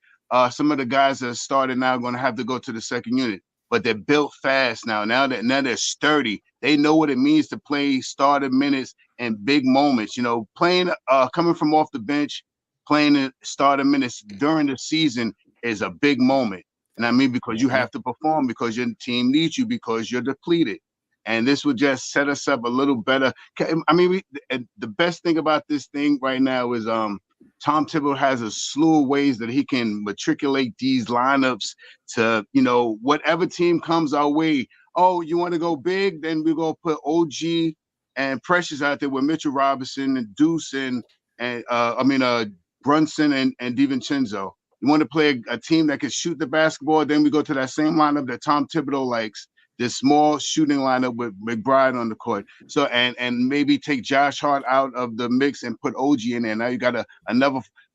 some of the guys that started now are going to have to go to the second unit. But they're built fast now. Now they're sturdy. They know what it means to play starter minutes and big moments. You know, playing coming from off the bench, playing starter minutes during the season is a big moment. And I mean, because you have to perform, because your team needs you, because you're depleted. And this would just set us up a little better. I mean, the best thing about this thing right now is Tom Thibodeau has a slew of ways that he can matriculate these lineups to, you know, whatever team comes our way. Oh, you want to go big? Then we're going to put OG and Precious out there with Mitchell Robinson and Deuce and Brunson and DiVincenzo. You want to play a team that can shoot the basketball? Then we go to that same lineup that Tom Thibodeau likes, this small shooting lineup with McBride on the court. So and maybe take Josh Hart out of the mix and put OG in there. Now you got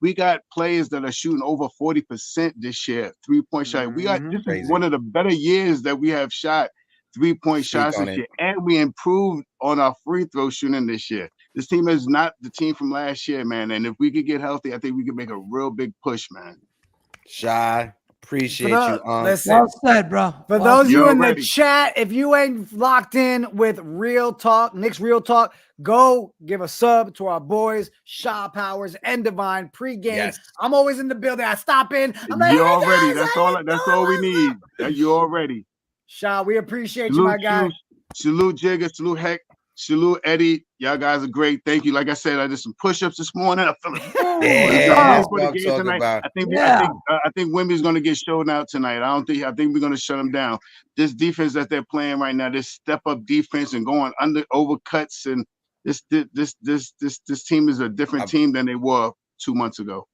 we got players that are shooting over 40% this year, 3-point shot. We got this is one of the better years that we have shot 3-point shots this year. And we improved on our free throw shooting this year. This team is not the team from last year, man. And if we could get healthy, I think we could make a real big push, man. Shy, appreciate you. Listen, well said, bro. For those of you in the chat, if you ain't locked in with Real Talk, Knicks Real Talk, go give a sub to our boys, Shaw Powers and Divine pregame. Yes. I'm always in the building. I stop in. I'm like, you hey already. guys, That's all we need. You already. Shaw, we appreciate you, my guy. Salute Jigga, salute Heck, salute Eddie. Y'all guys are great. Thank you. Like I said, I did some push-ups this morning. I feel like I think Wemby's going to get shown out tonight. I think we're going to shut them down. This defense that they're playing right now, this step-up defense and going under overcuts, and this team is a different team than they were 2 months ago.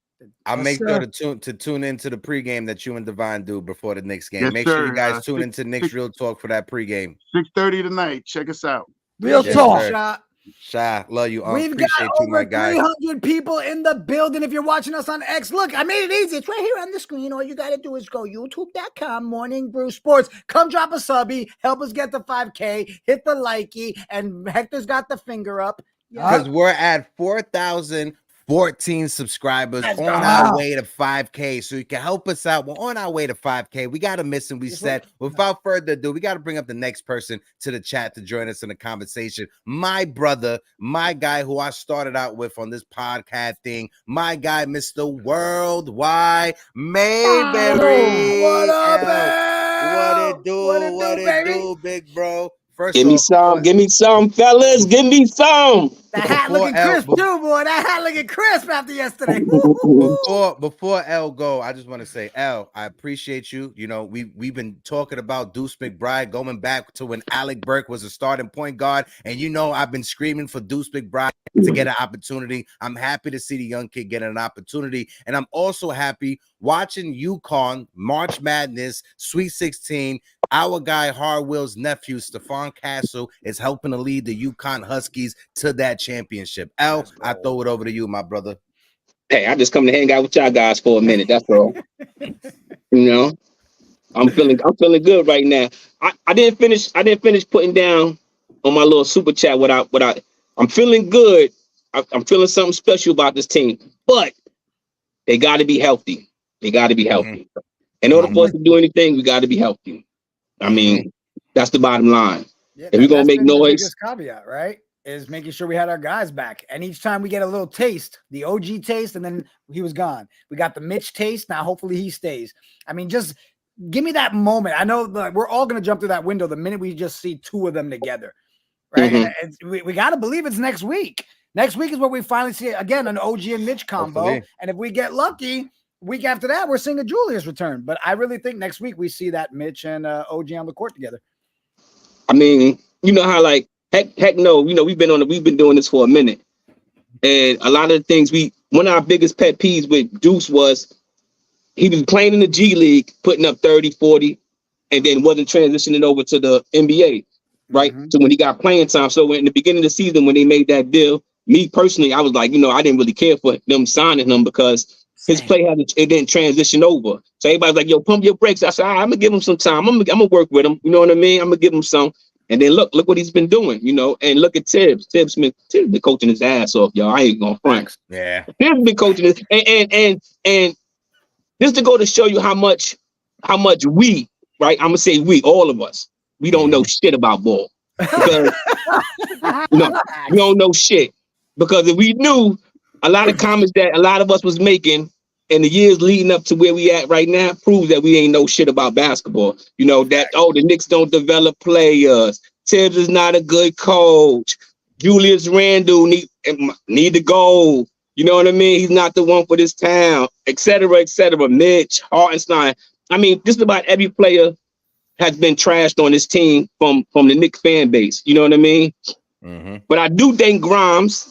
I'll make sure to tune into the pregame that you and Divine do before the Knicks game. Make sure you guys tune into Knicks Real Talk for that pregame. 6:30 tonight. Check us out. Real talk. Shy, love you. We've got over 300 people in the building. If you're watching us on X, look, I made it easy. It's right here on the screen. All you got to do is go youtube.com, Morning Brew Sports. Come drop a subby. Help us get the 5K. Hit the likey. And Hector's got the finger up. Because we're at 4,014 subscribers on our way to 5K. So you can help us out. We're on our way to 5K. We got a mission. We said, without further ado, we got to bring up the next person to the chat to join us in the conversation. My brother, my guy who I started out with on this podcast thing, my guy, Mr. Worldwide Mayberry. What up, What it do, big bro? First give me some, fellas. Give me some. That hat looking crisp too, boy. That hat looking crisp after yesterday. Before L go, I just want to say, L, I appreciate you. You know, we've been talking about Deuce McBride going back to when Alec Burke was a starting point guard, and you know I've been screaming for Deuce McBride to get an opportunity. I'm happy to see the young kid get an opportunity, and I'm also happy watching UConn March Madness Sweet 16. Our guy Harwill's nephew Stephon Castle is helping to lead the UConn Huskies to that championship. L, I throw it over to you, my brother. Hey, I just come to hang out with y'all guys for a minute. That's all. You know, I'm feeling good right now. I didn't finish putting down on my little super chat without. I'm feeling good. I'm feeling something special about this team, but they got to be healthy. They got to be healthy. In order for us to do anything, we got to be healthy. I mean, that's the bottom line. Yeah, if we're gonna make noise, the biggest caveat, right, is making sure we had our guys back. And each time we get a little taste, the OG taste, and then he was gone. We got the Mitch taste. Now, hopefully, he stays. I mean, just give me that moment. I know we're all gonna jump through that window the minute we just see two of them together, right? We got to believe it's next week. Next week is where we finally see again an OG and Mitch combo. Hopefully. And if we get lucky, week after that, we're seeing a Julius return. But I really think next week we see that Mitch and OG on the court together. I mean, you know how like heck no, you know, we've been doing this for a minute. And a lot of the things one of our biggest pet peeves with Deuce was he was playing in the G League, putting up 30, 40, and then wasn't transitioning over to the NBA, right? So when he got playing time. So in the beginning of the season, when they made that deal, me personally, I was like, you know, I didn't really care for them signing him because his play it didn't transition over. So everybody's like, yo, pump your brakes. I said, I'm gonna give him some time. I'm gonna work with him. You know what I mean? I'm gonna give him some. And then look what he's been doing, you know. And look at Tibbs. Tibbs been coaching his ass off, y'all. I ain't gonna front. Yeah. Tibbs been coaching his and this to go to show you how much we, right? I'm gonna say we, all of us, we don't know shit about ball. Because no, we don't know shit. Because if we knew a lot of comments that a lot of us was making in the years leading up to where we at right now proves that we ain't know shit about basketball. You know, that, the Knicks don't develop players. Tibbs is not a good coach. Julius Randle need to go. You know what I mean? He's not the one for this town, et cetera, et cetera. Mitch, Hartenstein. I mean, just about every player has been trashed on this team from the Knicks fan base. You know what I mean? Mm-hmm. But I do thank Grimes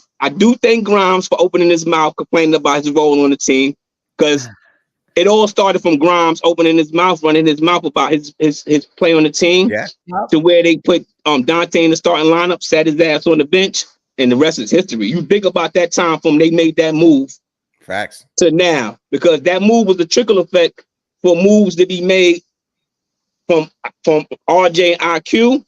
for opening his mouth, complaining about his role on the team. Because it all started from Grimes opening his mouth, running his mouth about his play on the team, to where they put Dante in the starting lineup, sat his ass on the bench, and the rest is history. You think about that time from they made that move, facts, to now, because that move was a trickle effect for moves to be made from RJ and IQ.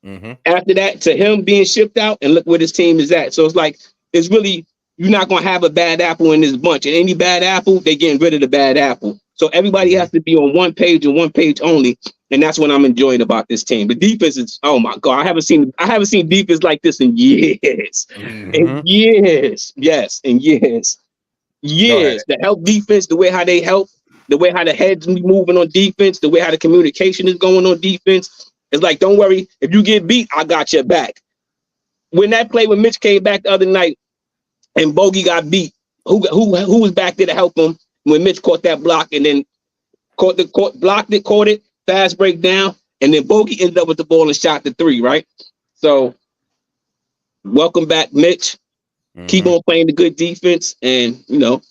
Mm-hmm. After that, to him being shipped out, and look where his team is at. So it's like it's really. You're not going to have a bad apple in this bunch. And any bad apple, they're getting rid of the bad apple. So everybody has to be on one page and one page only. And that's what I'm enjoying about this team. The defense is, oh my God, I haven't seen defense like this in years. Mm-hmm. In years. Yes, in years. Years. The help defense, the way how they help, the way how the heads be moving on defense, the way how the communication is going on defense. It's like, don't worry. If you get beat, I got your back. When that play when Mitch came back the other night, and Bogey got beat. Who was back there to help him when Mitch caught that block and then caught it, fast break down, and then Bogey ended up with the ball and shot the three, right? So welcome back, Mitch. Mm-hmm. Keep on playing the good defense, and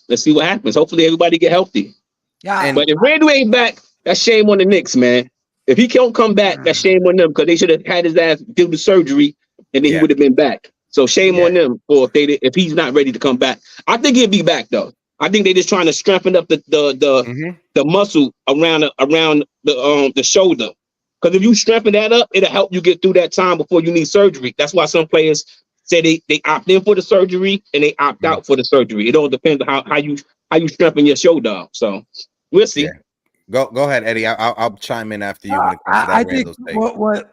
let's see what happens. Hopefully everybody get healthy. Yeah. But if Randle ain't back, that's shame on the Knicks, man. If he can't come back, that's shame on them, because they should have had his ass do the surgery and then he would have been back. So shame on them for if he's not ready to come back. I think he'll be back though. I think they're just trying to strengthen up the muscle around the shoulder. Because if you strengthen that up, it'll help you get through that time before you need surgery. That's why some players say they opt in for the surgery and they opt out for the surgery. It all depends on how you strengthen your shoulder. So we'll see. Yeah. Go ahead, Eddie. I'll chime in after you. When it comes to that I think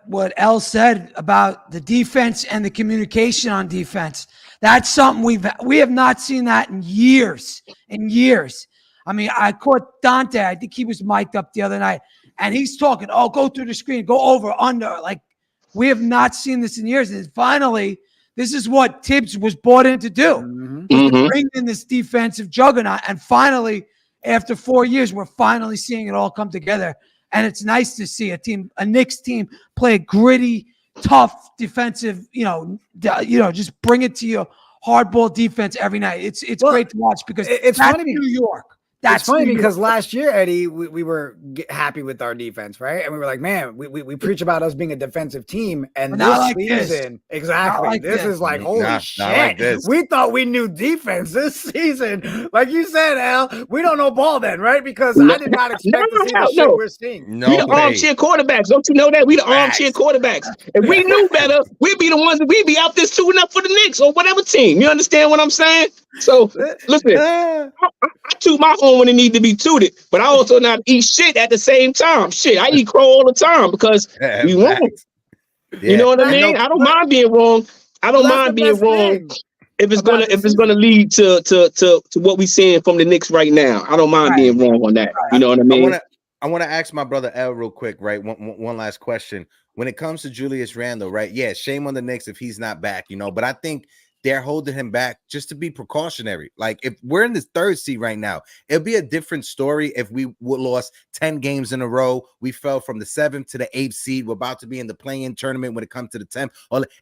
what El said about the defense and the communication on defense, that's something we have not seen that in years. I mean, I caught Dante. I think he was mic'd up the other night, and he's talking. Oh, go through the screen, go over, under. Like, we have not seen this in years. And finally, this is what Tibbs was brought in to do, to bring in this defensive juggernaut, and finally. After 4 years, we're finally seeing it all come together. And it's nice to see a Knicks team play a gritty, tough defensive, just bring it to your hardball defense every night. It's great to watch because it's funny, New York. That's funny because last year, Eddie, we were happy with our defense, right? And we were like, man, we preach about us being a defensive team, and this season, exactly, this is like, holy shit. We thought we knew defense this season. Like you said, Al, we don't know ball then, right? because I did not expect to see the shit we're seeing. We the armchair quarterbacks. Don't you know that? We the armchair quarterbacks. If we knew better, we'd be the ones that we'd be out there suiting up for the Knicks or whatever team. You understand what I'm saying? So, listen, I toot my horn when it need to be tooted, but I also not eat shit at the same time. Shit, I eat crow all the time because we wrong. You know what I mean? I don't mind being wrong. I don't mind being wrong if it's gonna lead to what we seeing from the Knicks right now. I don't mind being wrong on that. You know what I mean? I want to ask my brother L real quick, right? One last question. When it comes to Julius Randle, right? Yeah, shame on the Knicks if he's not back, but I think they're holding him back just to be precautionary. Like, if we're in this third seed right now, it'll be a different story if we would lost 10 games in a row. We fell from the 7th to the 8th seed. We're about to be in the play-in tournament when it comes to the 10th.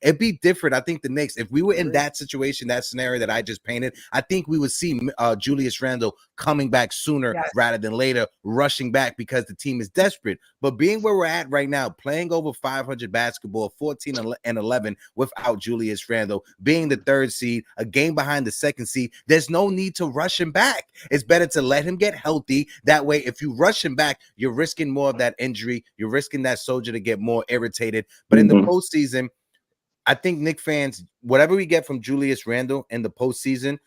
It'd be different. I think the Knicks, if we were in that situation, that scenario that I just painted, I think we would see Julius Randle coming back sooner rather than later, rushing back because the team is desperate. But being where we're at right now, playing over 500 basketball, 14 and 11 without Julius Randle, being the third third seed, a game behind the second seed. There's no need to rush him back. It's better to let him get healthy. That way, if you rush him back, you're risking more of that injury. You're risking that soldier to get more irritated. But in the postseason, I think Knicks fans, whatever we get from Julius Randle in the postseason,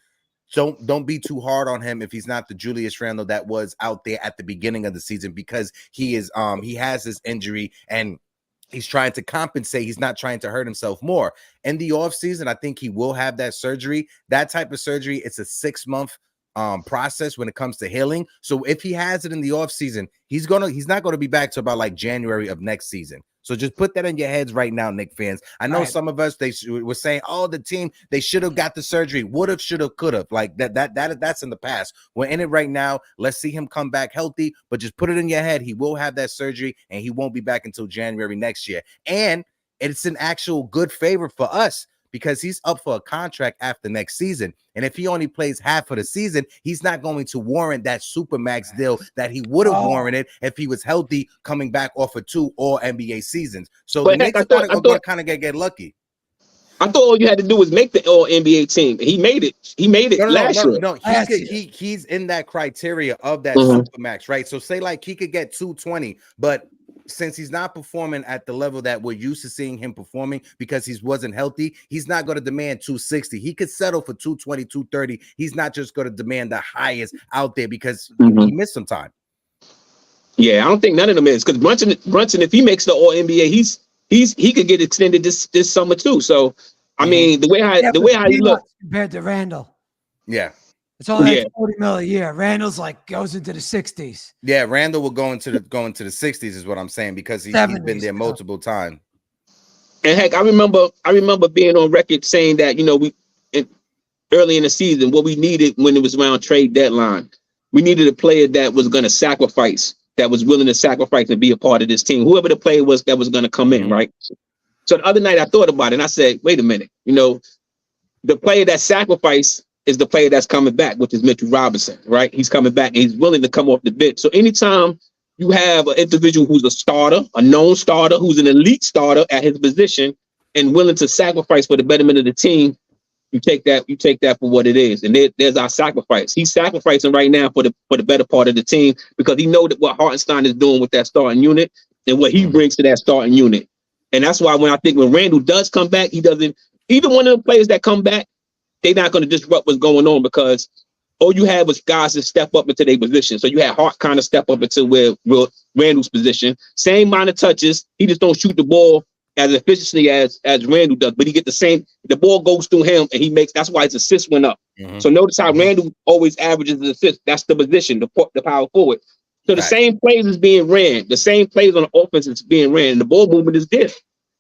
don't be too hard on him if he's not the Julius Randle that was out there at the beginning of the season, because he has this injury and he's trying to compensate. He's not trying to hurt himself more. In the offseason, I think he will have that surgery. That type of surgery, it's a 6-month process when it comes to healing. So if he has it in the offseason, he's not going to be back to about like January of next season. So just put that in your heads right now, Knicks fans. I know some of us, they were saying, oh, the team, they should have got the surgery. Would have, should have, could have. Like that's in the past. We're in it right now. Let's see him come back healthy, but just put it in your head. He will have that surgery and he won't be back until January next year. And it's an actual good favor for us, because he's up for a contract after next season. And if he only plays half of the season, he's not going to warrant that supermax deal that he would have warranted if he was healthy coming back off of 2 All-NBA seasons. So the Knicks are going to kind of get lucky. I thought all you had to do was make the All-NBA team. He made it. He made it last year. No, he's in that criteria of that supermax, right? So say like he could get 220, but since he's not performing at the level that we're used to seeing him performing because he wasn't healthy, he's not going to demand 260. He could settle for 220, 230. He's not just going to demand the highest out there because he missed some time. Yeah, I don't think none of them is, because Brunson, if he makes the All-NBA, he could get extended this summer too. So I mean, the way he looks compared to Randle. Yeah. It's only like $40 million a year. Randle's like goes into the 60s. Yeah, Randle will go into the 60s is what I'm saying, because he's been there multiple times. And heck, I remember being on record saying that, early in the season, what we needed when it was around trade deadline, we needed a player that was going to sacrifice, that was willing to sacrifice and be a part of this team. Whoever the player was that was going to come in, right? So the other night I thought about it and I said, wait a minute, the player that sacrificed is the player that's coming back, which is Mitchell Robinson, right? He's coming back and he's willing to come off the bench. So anytime you have an individual who's a starter, a known starter, who's an elite starter at his position and willing to sacrifice for the betterment of the team, you take that for what it is. And there's our sacrifice. He's sacrificing right now for the better part of the team, because he knows that what Hartenstein is doing with that starting unit and what he brings to that starting unit. And that's why when Randle does come back, he doesn't, either one of the players that come back, they're not going to disrupt what's going on, because all you had was guys that step up into their position. So you had Hart kind of step up into where Randle's position. Same amount of touches. He just don't shoot the ball as efficiently as Randle does, but he get the ball goes through him and he makes, that's why his assists went up. So notice how Randle always averages the assist. That's the position, the power forward. So the same plays is being ran. The same plays on the offense is being ran. And the ball movement is there.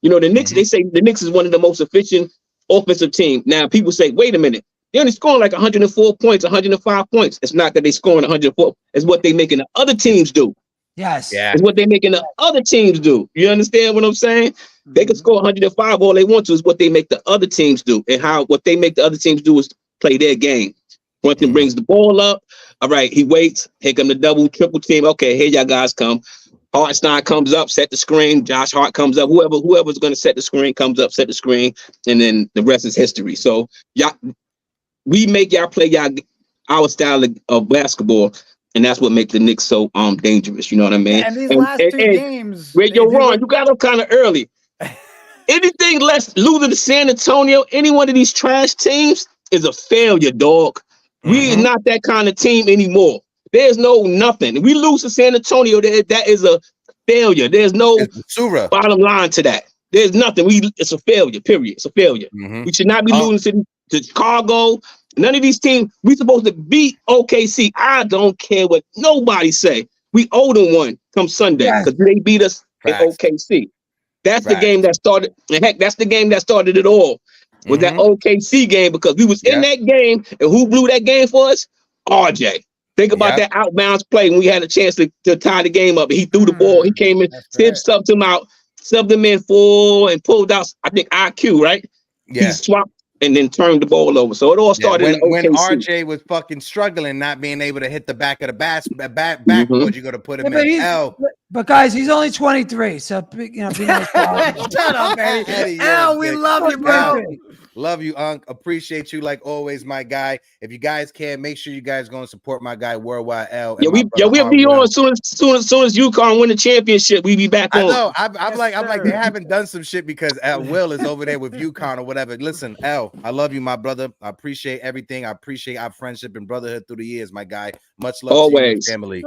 The Knicks, they say the Knicks is one of the most efficient offensive team. Now people say, wait a minute, they only scoring like 104 points, 105 points. It's not that they scoring 104. It's what they making the other teams do. Yes. Yeah. It's what they making the other teams do. You understand what I'm saying? They can score 105 all they want to. Is what they make the other teams do. And what they make the other teams do is play their game. Brunson brings the ball up. All right, he waits. Here come the double, triple team. Okay, here y'all guys come. Hartenstein comes up, set the screen. Josh Hart comes up. Whoever's going to set the screen comes up, set the screen, and then the rest is history. So we make y'all play our style of basketball, and that's what makes the Knicks so dangerous. You know what I mean? And these last two games, Ron, you got them kind of early. Anything less losing to San Antonio, any one of these trash teams is a failure, dog. We are not that kind of team anymore. There's no nothing. We lose to San Antonio, that is a failure. There's no bottom line to that. There's nothing. It's a failure, period. It's a failure. We should not be losing to Chicago. None of these teams. We supposed to beat OKC. I don't care what nobody say. We owe them one come Sunday because they beat us in OKC. That's the game that started. And heck, that's the game that started it all. Was that OKC game, because we was in that game, and who blew that game for us? RJ. Think about that outbounds play when we had a chance to tie the game up. And he threw the ball. He came in, subbed him out, subbed him in full, and pulled out, I think, IQ, right? Yeah. He swapped and then turned the ball over. So it all started when RJ was fucking struggling, not being able to hit the back of the backboard, you're going to put him in L. But guys, he's only 23, so shut up, Eddie. L, we love you, bro. Love you, Unc. Appreciate you like always, my guy. If you guys can, make sure you guys go and support my guy Worldwide L. And We'll be on as soon as UConn win the championship. We be back on. I know. I'm like they haven't done some shit because Will is over there with UConn or whatever. Listen, L, I love you, my brother. I appreciate everything. I appreciate our friendship and brotherhood through the years, my guy. Much love Always. to you and family.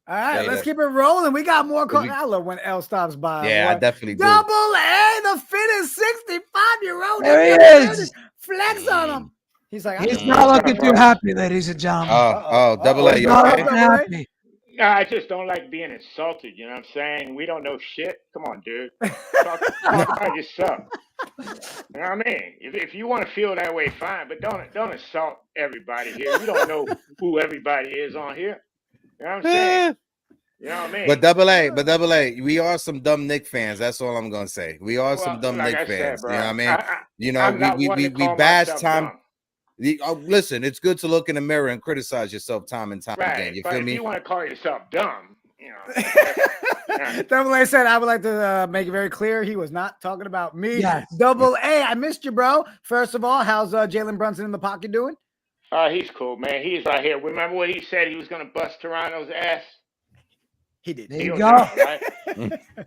All right, let's keep it rolling. We got more. I love when L stops by. Yeah, I definitely do. Double A, the fittest 65-year-old. There he is. Flex on him. He's like, he's not looking too happy, ladies and gentlemen. Double A, you okay? Happy. No, I just don't like being insulted. You know what I'm saying? We don't know shit. Come on, dude. Talk about yourself. You know what I mean? If you want to feel that way, fine. But don't insult everybody here. You don't know who everybody is on here. You know what I'm saying? You know what I mean? But double A, we are some dumb Knick fans. That's all I'm gonna say. We are some dumb Knick fans. Bro, you know what I mean? We bash time. Listen, it's good to look in the mirror and criticize yourself time and time again. You feel me? If you want to call yourself dumb, you know. Double A said, I would like to make it very clear he was not talking about me. Yes. Double A, I missed you, bro. First of all, how's Jalen Brunson in the pocket doing? He's cool, man. He's right here. Remember what he said? He was going to bust Toronto's ass. He did. There you go. Right?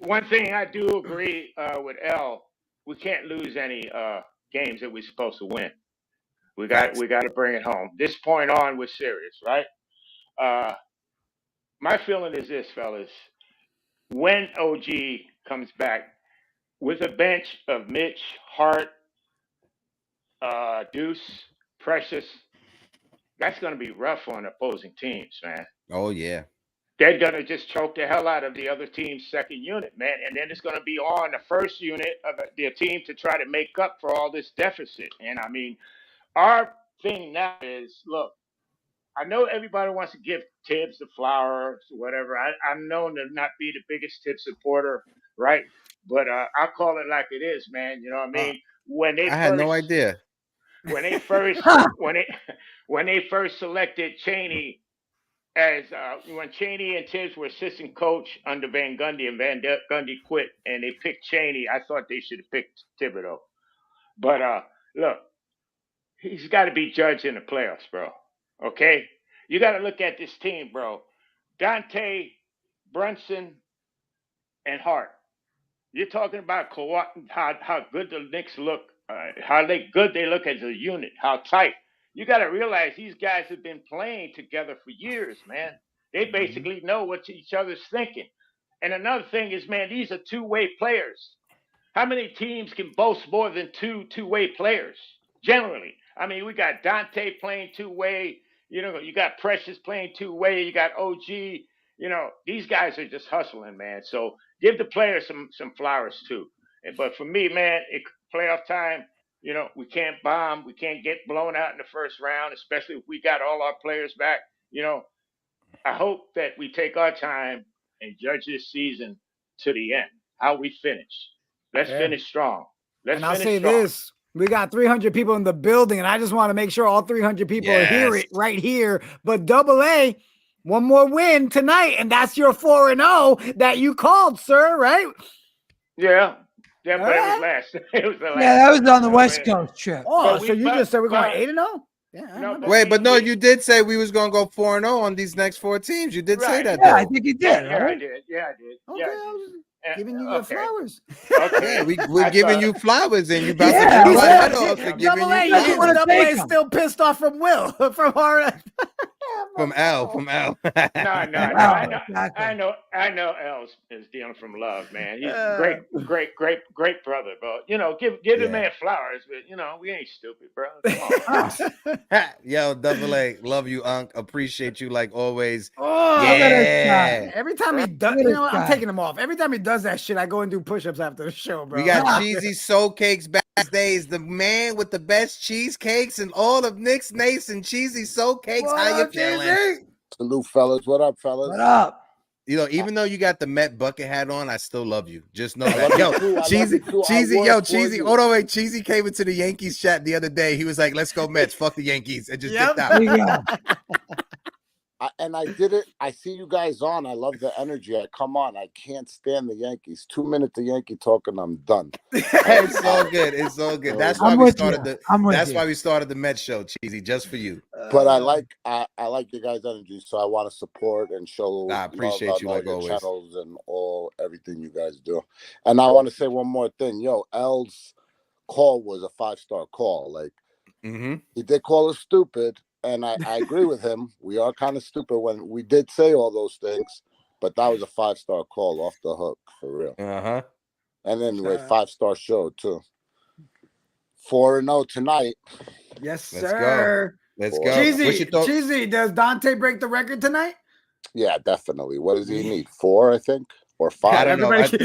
One thing I do agree with L, we can't lose any games that we're supposed to win. We got to bring it home. This point on, we're serious, right? My feeling is this, fellas. When OG comes back with a bench of Mitch, Hart, Deuce, Precious, that's going to be rough on opposing teams, man. Oh, yeah. They're going to just choke the hell out of the other team's second unit, man. And then it's going to be on the first unit of their team to try to make up for all this deficit. And, I mean, our thing now is, look, I know everybody wants to give Tibbs the flowers, whatever. I'm known to not be the biggest Tibbs supporter, right? But I'll call it like it is, man. You know what I mean? I had no idea. When they first selected Chaney as when Chaney and Tibbs were assistant coach under Van Gundy, and Van Gundy quit, and they picked Chaney, I thought they should have picked Thibodeau. But look, he's got to be judged in the playoffs, bro. Okay, you got to look at this team, bro. Dante, Brunson, and Hart. You're talking about how good the Knicks look. How good they look as a unit, how tight. You got to realize these guys have been playing together for years, man. They basically know what each other's thinking. And another thing is, man, these are two-way players. How many teams can boast more than two-way players, generally? I mean, we got Dante playing two-way. You know, you got Precious playing two-way. You got OG. You know, these guys are just hustling, man. So give the players some flowers, too. But for me, man, playoff time, you know, we can't bomb. We can't get blown out in the first round, especially if we got all our players back. You know, I hope that we take our time and judge this season to the end, how we finish. Let's finish strong. And I'll say this. We got 300 people in the building, and I just want to make sure all 300 people hear it right here. But Double A, one more win tonight, and that's your 4-0 that you called, sir, right? Yeah. Yeah, but it was last. It was the last. Yeah, that was on the West Coast trip. Oh, so you just said we're going 8-0? Yeah. No, you did say we was gonna go 4-0 on these next 4 teams. You did say that. Yeah, though. I think you did. Yeah, I did. Yeah, I did. Okay, Yeah, I was giving you your flowers. Okay. Yeah, we're giving you flowers, and you about to He do said, giving Double A, you flowers. Double A still pissed off from Will, from Hart. From L. No. I know L is dealing from love, man. He's a great brother, bro. You know, give the man flowers, but you know, we ain't stupid, bro. Come on. Yo, Double A, love you, Unc. Appreciate you like always. Oh, yeah. Every time he does, you know what? I'm taking him off. Every time he does that shit, I go and do push-ups after the show, bro. We got Cheesy Soul Cakes backstage, the man with the best cheesecakes and all of Knicks Nation. Cheesy Soul Cakes, how you feeling? Salute, fellas. What up, fellas? What up? You know, even though you got the Met bucket hat on, I still love you. Just know that. Yo, Cheesy. Hold on, wait. Cheesy came into the Yankees chat the other day. He was like, "Let's go Mets. Fuck the Yankees," and just dipped out. I did it. I see you guys on. I love the energy. I come on. I can't stand the Yankees. 2 minutes of Yankee talking, I'm done. It's all good. It's all good. That's why I'm we with started you. the. I'm with That's you. why we started the Mets show, Cheesy, just for you. But I like your guys' energy, so I want to support and show I love appreciate on you all like your always. channels and everything you guys do. And I want to say one more thing. Yo, L's call was a 5-star call. Like he did call us stupid, and I agree with him. We are kind of stupid when we did say all those things, but that was a 5-star call off the hook for real. And anyway, 5-star show too. 4-0 tonight. Yes, Let's sir. go. Let's go. What's your thought? Cheesy, does Dante break the record tonight? Yeah, definitely. What does he need? 4, I think, or 5. I don't know. Everybody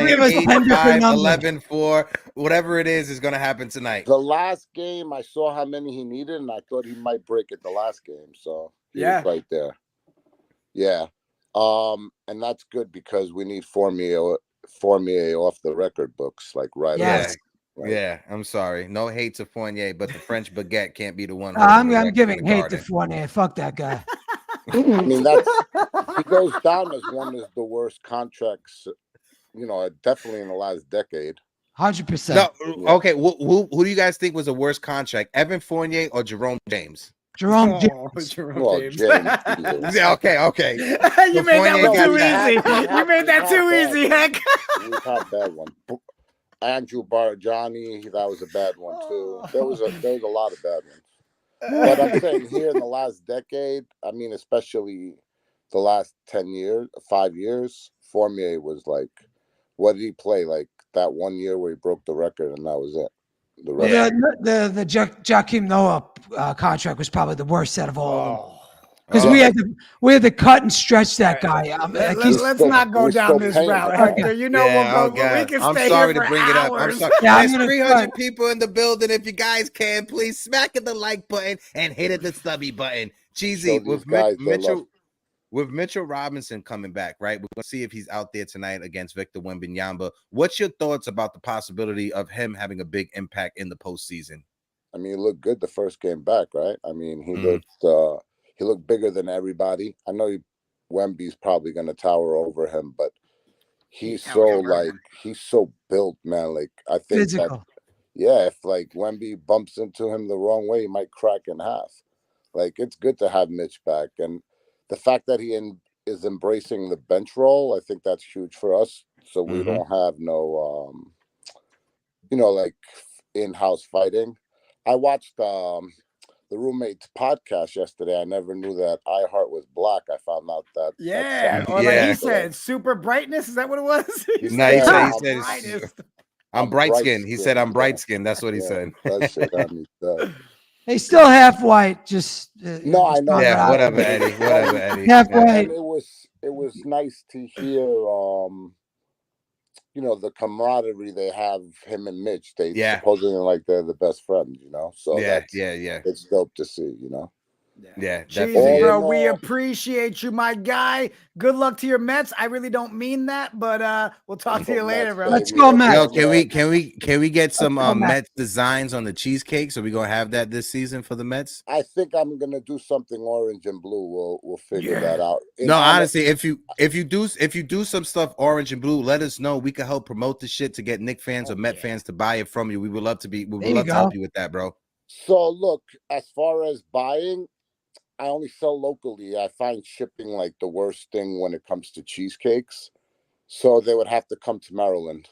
give us 10 different 8, 5, numbers. 11, 4, whatever it is going to happen tonight. The last game, I saw how many he needed, and I thought he might break it the last game. So he was right there. Yeah. And that's good because we need Fournier off the record books, like right away. Right. Yeah, I'm sorry. No hate to Fournier, but the French baguette can't be the one. I'm giving hate to Fournier. Fuck that guy. I mean, he goes down as one of the worst contracts, definitely in the last decade. 100%. No, okay. Who do you guys think was the worst contract, Evan Fournier or Jerome James? Jerome James. James. Okay. You made that one too easy. You made that too easy, Heck. We've had bad one. Andrew Barjani, that was a bad one too. There was a lot of bad ones. But I'm saying here in the last decade, I mean, especially the last 5 years, Fournier was like, what did he play? Like that 1 year where he broke the record, and that was it. The rest the Joakim Noah contract was probably the worst out of all of them. Because we had to cut and stretch that guy. Let's not go down this route, Hector. You know we'll go. We can stay here for hours. I'm sorry. There's 300 people in the building. If you guys can, please smack the like button and hit the stubby button. Cheesy with Mitchell Robinson coming back, right? We're gonna see if he's out there tonight against Victor Wembanyama. What's your thoughts about the possibility of him having a big impact in the postseason? I mean, he looked good the first game back, right? I mean, he looked bigger than everybody. I know Wemby's probably going to tower over him, but he's so built, man. Like, I think physical. If like Wemby bumps into him the wrong way, he might crack in half. Like, it's good to have Mitch back. And the fact that he is embracing the bench role, I think that's huge for us. So we don't have no, like in-house fighting. I watched the roommate's podcast yesterday. I never knew that Hart was black. I found out that. Like he said, super brightness. Is that what it was? He said I'm bright skinned. He said I'm bright skinned. That's what he said. That shit got me dead. He's still half white. Just no, I know. Yeah, whatever, Eddie. Whatever, Eddie. Half white. And it was nice to hear. The camaraderie they have, him and Mitch. They supposedly they're the best friends, So it's dope to see, Yeah, definitely. Bro, we appreciate you, my guy. Good luck to your Mets. I really don't mean that, but we'll talk to you later, bro. Let's go, Mets. Yo, can we get some Mets designs on the cheesecake? So we gonna have that this season for the Mets? I think I'm gonna do something orange and blue. We'll figure that out. Honestly, if you do some stuff orange and blue, let us know. We can help promote the shit to get Knicks fans or Met fans to buy it from you. We would love to help you with that, bro. So look, as far as buying, I only sell locally. I find shipping like the worst thing when it comes to cheesecakes. So they would have to come to Maryland.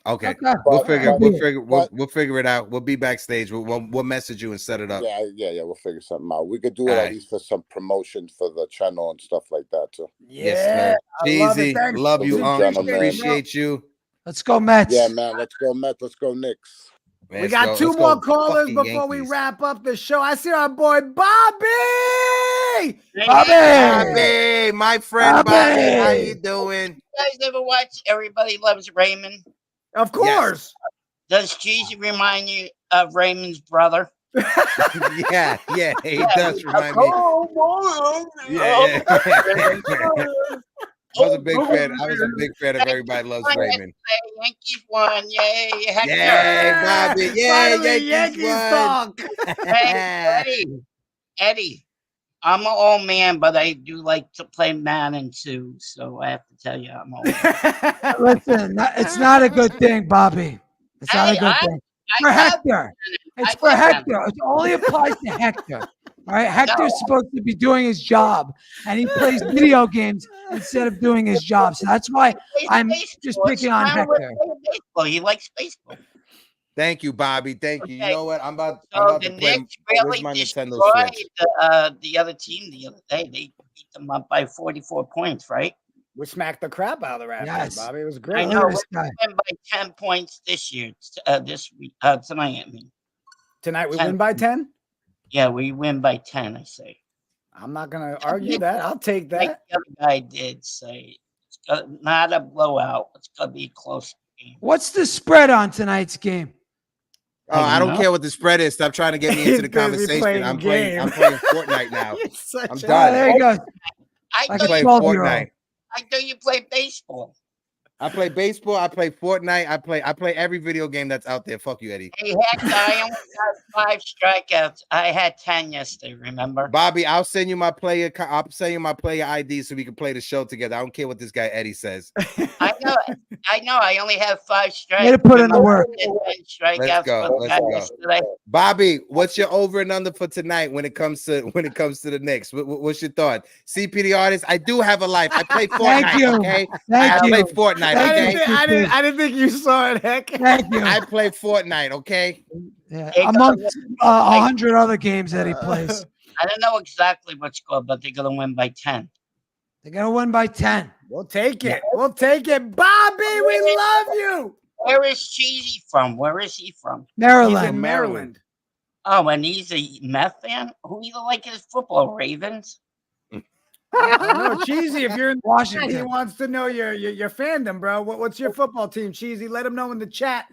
Okay. We'll figure it out. We'll be backstage. We'll message you and set it up. Yeah. We'll figure something out. We could do it at least for some promotion for the channel and stuff like that too. Yes, Cheesy. Love you, appreciate you. Let's go, Mets. Yeah, man. Let's go, Mets. Let's go, Knicks. We got two more callers before we wrap up the show. I see our boy Bobby. Bobby, my friend Bobby. How you doing? You guys ever watch Everybody Loves Raymond? Of course. Does Cheesy remind you of Raymond's brother? Yeah, he does remind me. I was a big fan of Everybody Loves Raymond. Yankees won. Yay. Hector. Yay, Bobby. Yay, Yankees won. Hey, Eddie. I'm an old man, but I do like to play Madden too. So I have to tell you, I'm old. Listen, it's not a good thing, Bobby. It's not a good thing. For Hector. It's for Hector. It only applies to Hector. All right. Hector's supposed to be doing his job, and he plays video games instead of doing his job. So that's why I'm just picking on Hector. Baseball. He likes baseball. Thank you, Bobby. Thank you. You know what? I'm about So to the play. Knicks Where's really my Nintendo destroyed Switch? the other team the other day. They beat them up by 44 points, right? We smacked the crap out of the Raptors, Yes. Bobby. It was I great. know. We win by 10 points this year. This week, tonight. I mean, Tonight we win by 10. Yeah, we win by 10. I say. I'm not gonna argue that. I'll take Like that. the other guy did say, it's not a blowout. It's gonna be a close game. What's the spread on tonight's game? Oh, I don't care what the spread is. Stop trying to get me into the conversation. I'm playing Fortnite now. I'm done. There you go. I play Fortnite. I know you play baseball. I play baseball. I play Fortnite. I play every video game that's out there. Fuck you, Eddie. Hey, Hector, I only got 5 strikeouts. I had 10 yesterday. Remember, Bobby? I'll send you my player. I'll send you my player ID so we can play the show together. I don't care what this guy Eddie says. I know. I only have 5 strikeouts. Way to put in the work. Let's go. Bobby, what's your over and under for tonight when it comes to the Knicks? What's your thought? CP the artist. I do have a life. I play Fortnite. Thank you. Okay. Thank you. I play Fortnite. Okay. I didn't think you saw it, Heck. Thank you. I play Fortnite. Okay. Yeah. Amongst 100 other games that he plays. I don't know exactly what score, but they're gonna win by 10. They're gonna win by 10. We'll take it. We'll take it. Bobby, we love you. Where is Cheesy from? Where is he from? Maryland. He's in Maryland. Oh, and he's a meth fan? Who do you like his football? Ravens? No, Cheesy, if you're in Washington, he wants to know your fandom, bro. What's your football team, Cheesy? Let him know in the chat.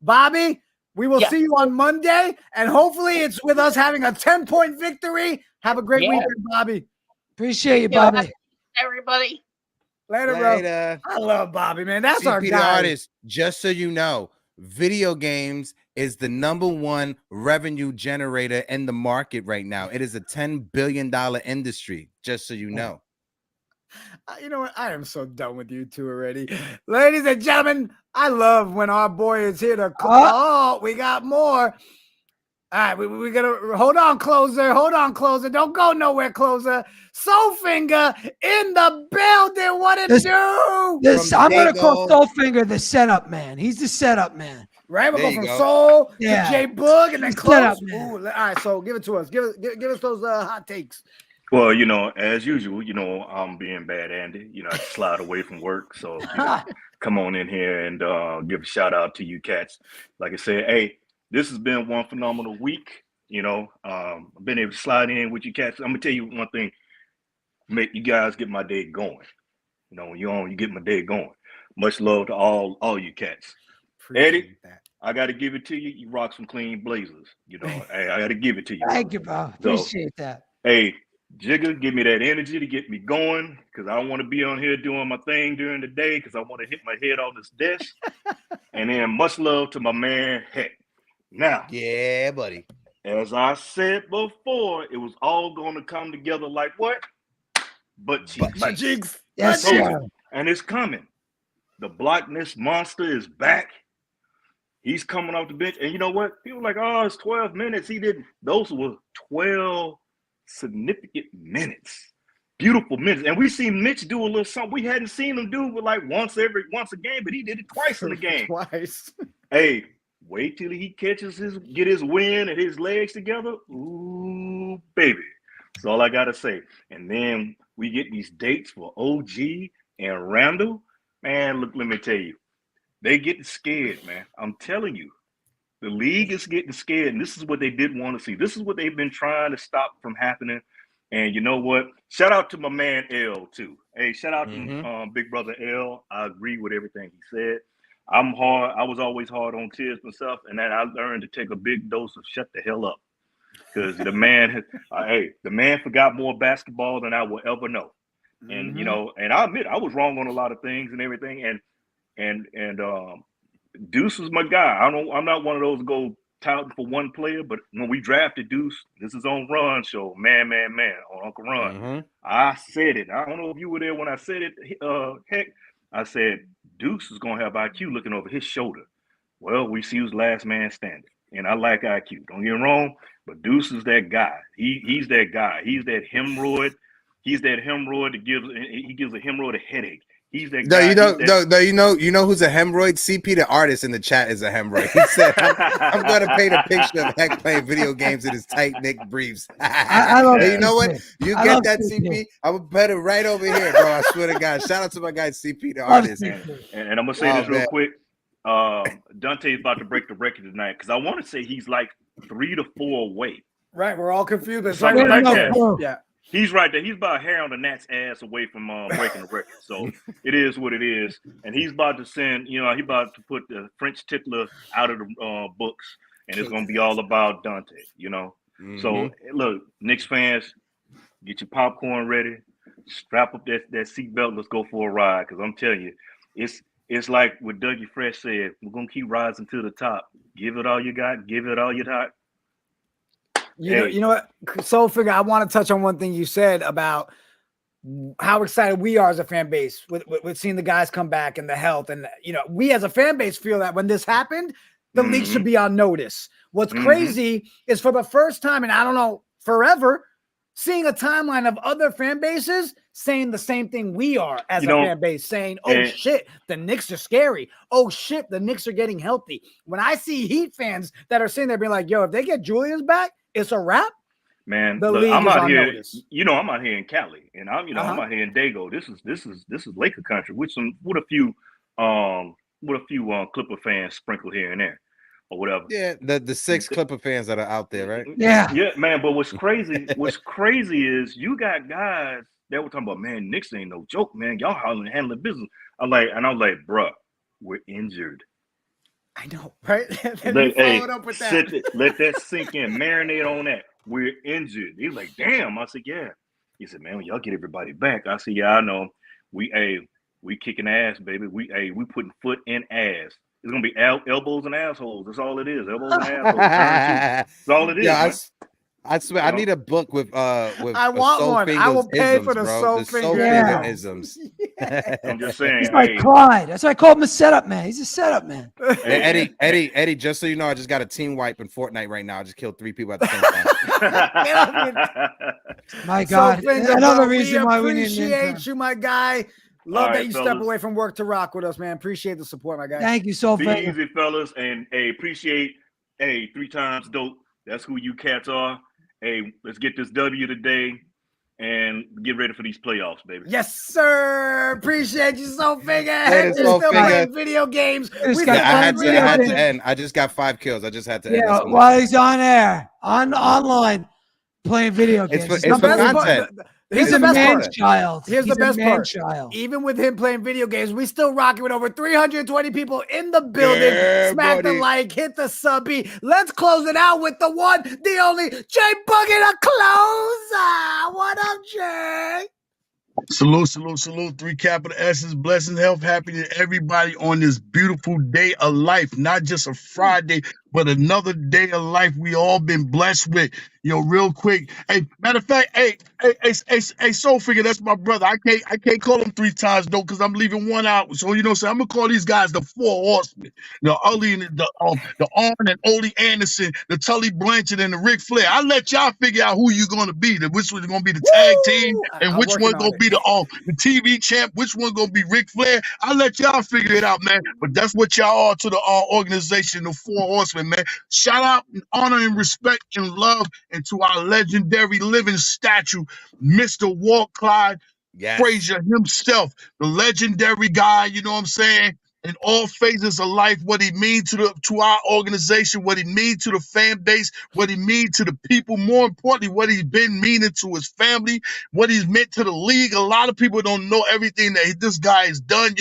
Bobby, we will see you on Monday, and hopefully it's with us having a 10-point victory. Have a great weekend, Bobby. Appreciate you, Bobby. Everybody. Later, bro. I love Bobby, man. That's our CP guy. the artist. Just so you know, video games is the #1 revenue generator in the market right now. It is a $10 billion industry, just so you know. You know what? I am so done with you two already. Ladies and gentlemen, I love when our boy is here to call. Oh, we got more. All right, we gotta hold on, closer. Hold on, closer. Don't go nowhere, closer. Soulfinger in the building. What it do? I'm gonna call Soulfinger the setup man. He's the setup man. Right, we'll go from Soul to Yeah. J Boog and then Setup close. man. Ooh, all right, so give it to us. Give us those hot takes. Well, you know, as usual, you know, I'm being bad Andy. You know, I slide away from work. So you know, come on in here and give a shout out to you cats. Like I said, hey, this has been one phenomenal week. You know, I've been able to slide in with you cats. I'm gonna tell you one thing, make you guys get my day going. You know, when you're on, you get my day going. Much love to all you cats. Eddie, I got to give it to you. You rock some clean blazers. You know, hey, I got to give it to you. Thank you, bro. Appreciate that. Hey, Jigga, give me that energy to get me going because I want to be on here doing my thing during the day because I want to hit my head on this desk. And then much love to my man, Heck. Now, yeah, buddy. As I said before, it was all going to come together like what? Butt cheeks. Butt cheeks. Yes, sir. And it's coming. The Blackness Monster is back. He's coming off the bench. And you know what? People are like, oh, it's 12 minutes. He didn't. Those were 12 significant minutes. Beautiful minutes. And we seen Mitch do a little something we hadn't seen him do with like once a game, but he did it twice in the game. Twice. Hey, wait till he catches get his wind and his legs together. Ooh, baby. That's all I gotta say. And then we get these dates for OG and Randle. Man, look, let me tell you. They getting scared, man. I'm telling you. The league is getting scared, and this is what they didn't want to see. This is what they've been trying to stop from happening. And you know what? Shout out to my man L too. Hey, shout out to big brother L. I agree with everything he said. I'm hard. I was always hard on Tiz myself, and then I learned to take a big dose of shut the hell up. Because the man, the man forgot more basketball than I will ever know. And you know, and I admit I was wrong on a lot of things and everything. And Deuce was my guy. I'm not one of those go touting for one player, but when we drafted Deuce, this is on Ron show, man, on Uncle Ron. I said it. I don't know if you were there when I said it. Heck, I said Deuce is gonna have IQ looking over his shoulder. Well, we see who's last man standing, and I like IQ. Don't get me wrong, but Deuce is that guy. He's that guy. He's that hemorrhoid. He's that hemorrhoid that gives a hemorrhoid a headache. He's that guy. You know who's a hemorrhoid? CP, the artist in the chat, is a hemorrhoid. He said, I'm going to paint a picture of Heck playing video games in his tight knit briefs. I love you know what? You get that, CP. CP? I'm going to put it right over here, bro. I swear to God. Shout out to my guy, CP, the artist. And I'm going to say this real quick. Dante's about to break the record tonight because I want to say he's like 3 to 4 away. Right. We're all confused. It's Something right like that. Yeah. He's right there. He's about a hair on the gnat's ass away from breaking the record. So it is what it is. And he's about to send, he's about to put the French tickler out of the books, and it's going to be all about Dante, So, look, Knicks fans, get your popcorn ready. Strap up that seatbelt. Let's go for a ride because I'm telling you, it's like what Dougie Fresh said. We're going to keep rising to the top. Give it all you got. Give it all you got. You know what? Soul Figure, I want to touch on one thing you said about how excited we are as a fan base with seeing the guys come back and the health. And, we as a fan base feel that when this happened, the league should be on notice. What's crazy is for the first time, and I don't know, forever, seeing a timeline of other fan bases saying the same thing we are as a fan base, saying, oh, shit, the Knicks are scary. Oh, shit, the Knicks are getting healthy. When I see Heat fans that are sitting there being like, yo, if they get Julius back, it's a wrap. Man, look, I'm out here. Notice. I'm out here in Cali, and I'm I'm out here in Dago. This is Laker country with a few Clipper fans sprinkled here and there, or whatever. Yeah, the 6 Clipper fans that are out there, right? Yeah, man. But what's crazy is you got guys that were talking about, man, Knicks ain't no joke, man. Y'all handling business. I was like, bruh, we're injured. I know, right? Let that sink in. Marinate on that. We're injured. He's like, damn. I said, yeah. He said, man, when y'all get everybody back. I said, yeah, I know. We kicking ass, baby. We putting foot in ass. It's gonna be elbows and assholes. That's all it is. Elbows and assholes. That's all it is. Yeah, I swear, I need a book with I want one. I will pay for the soul finger isms. I'm just saying. He's my pride. That's why I call him a setup man. He's a setup man. Hey, Eddie, just so you know, I just got a team wipe in Fortnite right now. I just killed 3 people at the same time. My God. Another reason why we appreciate you, my guy. Love that you fellas. Step away from work to rock with us, man. Appreciate the support, my guy. Thank you so much. much. Be easy, fellas, and appreciate 3 times dope. That's who you cats are. Hey, let's get this W today and get ready for these playoffs, baby. Yes, sir. Appreciate you, Soul Figure. We're still playing video games. I had to end. I just got 5 kills. I just had to end. Yeah, while he's on air, online, playing video games. It's for content. He's a man-child. Here's the best part. Even with him playing video games, we still rocking with over 320 people in the building. Yeah, smack the like, hit the subby. Let's close it out with the one, the only Jay Bucket a closer. What up, Jay? Salute. 3 capital S's, blessings, health, happiness to everybody on this beautiful day of life. Not just a Friday, but another day of life we all been blessed with. Real quick. Hey, matter of fact, hey, Soul Figure, that's my brother. I can't call him 3 times though, because I'm leaving 1 out. So so I'm gonna call these guys the 4 horsemen. The Arn and Ole Anderson, the Tully Blanchard, and the Ric Flair. I'll let y'all figure out who you're gonna be. Which one's gonna be the tag team, and which one gonna be the TV champ, which one gonna be Ric Flair. I'll let y'all figure it out, man. But that's what y'all are to the organization, the 4 horsemen, man. Shout out and honor and respect and love and to our legendary living statue, Mr. Walt Clyde Frazier himself, the legendary guy, you know what I'm saying, in all phases of life, what he means to our organization, what he means to the fan base, what he means to the people, more importantly, what he's been meaning to his family, what he's meant to the league. A lot of people don't know everything that this guy has done,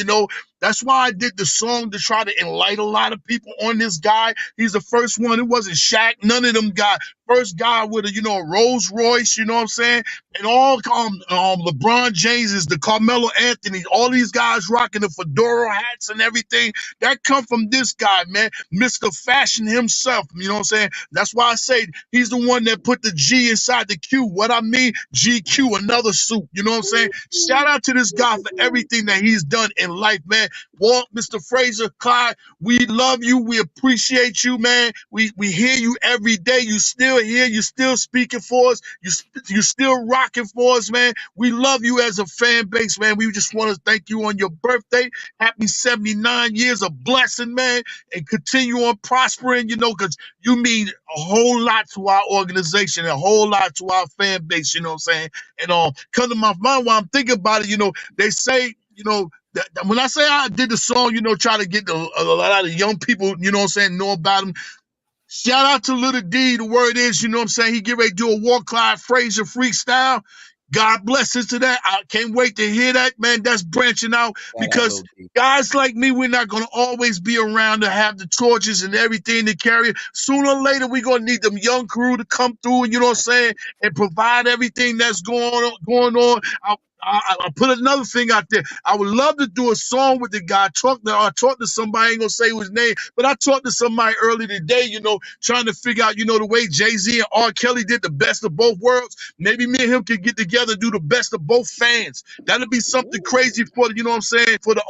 That's why I did the song to try to enlighten a lot of people on this guy. He's the first one. It wasn't Shaq. None of them guys. First guy with a Rolls Royce, you know what I'm saying? And all LeBron James, the Carmelo Anthony, all these guys rocking the fedora hats and everything. That come from this guy, man. Mr. Fashion himself. You know what I'm saying? That's why I say he's the one that put the G inside the Q. What I mean, GQ, another suit. You know what I'm saying? Shout out to this guy for everything that he's done in life, man. Walt, Mr. Fraser, Clyde, we love you. We appreciate you, man. We hear you every day. You still here. You still speaking for us. You still rocking for us, man. We love you as a fan base, man. We just want to thank you on your birthday. Happy 79 years of blessing, man. And continue on prospering, because you mean a whole lot to our organization, a whole lot to our fan base, you know what I'm saying? And come to my mind while I'm thinking about it, they say, that when I say I did the song, try to get a lot of young people, you know what I'm saying, know about him. Shout out to Little D. The word is, you know what I'm saying, he get ready to do a Walt Clyde Frazier freestyle. God bless us to that. I can't wait to hear that, man. That's branching out because guys like me, we're not going to always be around to have the torches and everything to carry. Sooner or later, we're going to need them young crew to come through, and you know what I'm saying, and provide everything that's going on. I'll put another thing out there. I would love to do a song with the guy. I talked to somebody, I ain't gonna say his name, but I talked to somebody earlier today, trying to figure out, the way Jay-Z and R. Kelly did the best of both worlds. Maybe me and him could get together and do the best of both fans. That'll be something crazy for the, you know what I'm saying, for the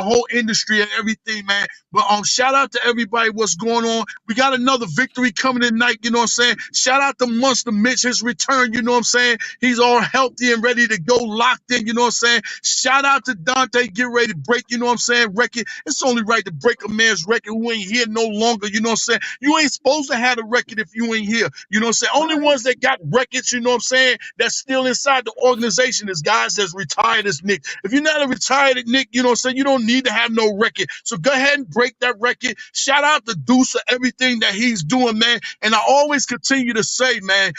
whole industry and everything, man. But shout out to everybody, what's going on. We got another victory coming tonight, you know what I'm saying? Shout out to Monster Mitch, his return, you know what I'm saying? He's all healthy and ready to go, locked in, you know what I'm saying? Shout out to Dante, get ready to break, you know what I'm saying, record. It's only right to break a man's record who ain't here no longer, you know what I'm saying? You ain't supposed to have a record if you ain't here, you know what I'm saying? Only ones that got records, you know what I'm saying, that's still inside the organization is guys that's retired as Nick. If you're not a retired Nick, you know what I'm saying, you don't need to have no record. So go ahead and break that record. Shout out to Deuce for everything that he's doing, man. And I always continue to say, man,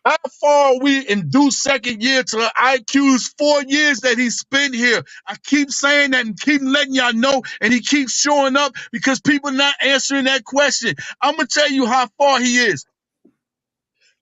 how far are we in Deuce's second year to the IQ's 4 years that he spent here? I keep saying that and keep letting y'all know, and he keeps showing up because people not answering that question. I'm going to tell you how far he is.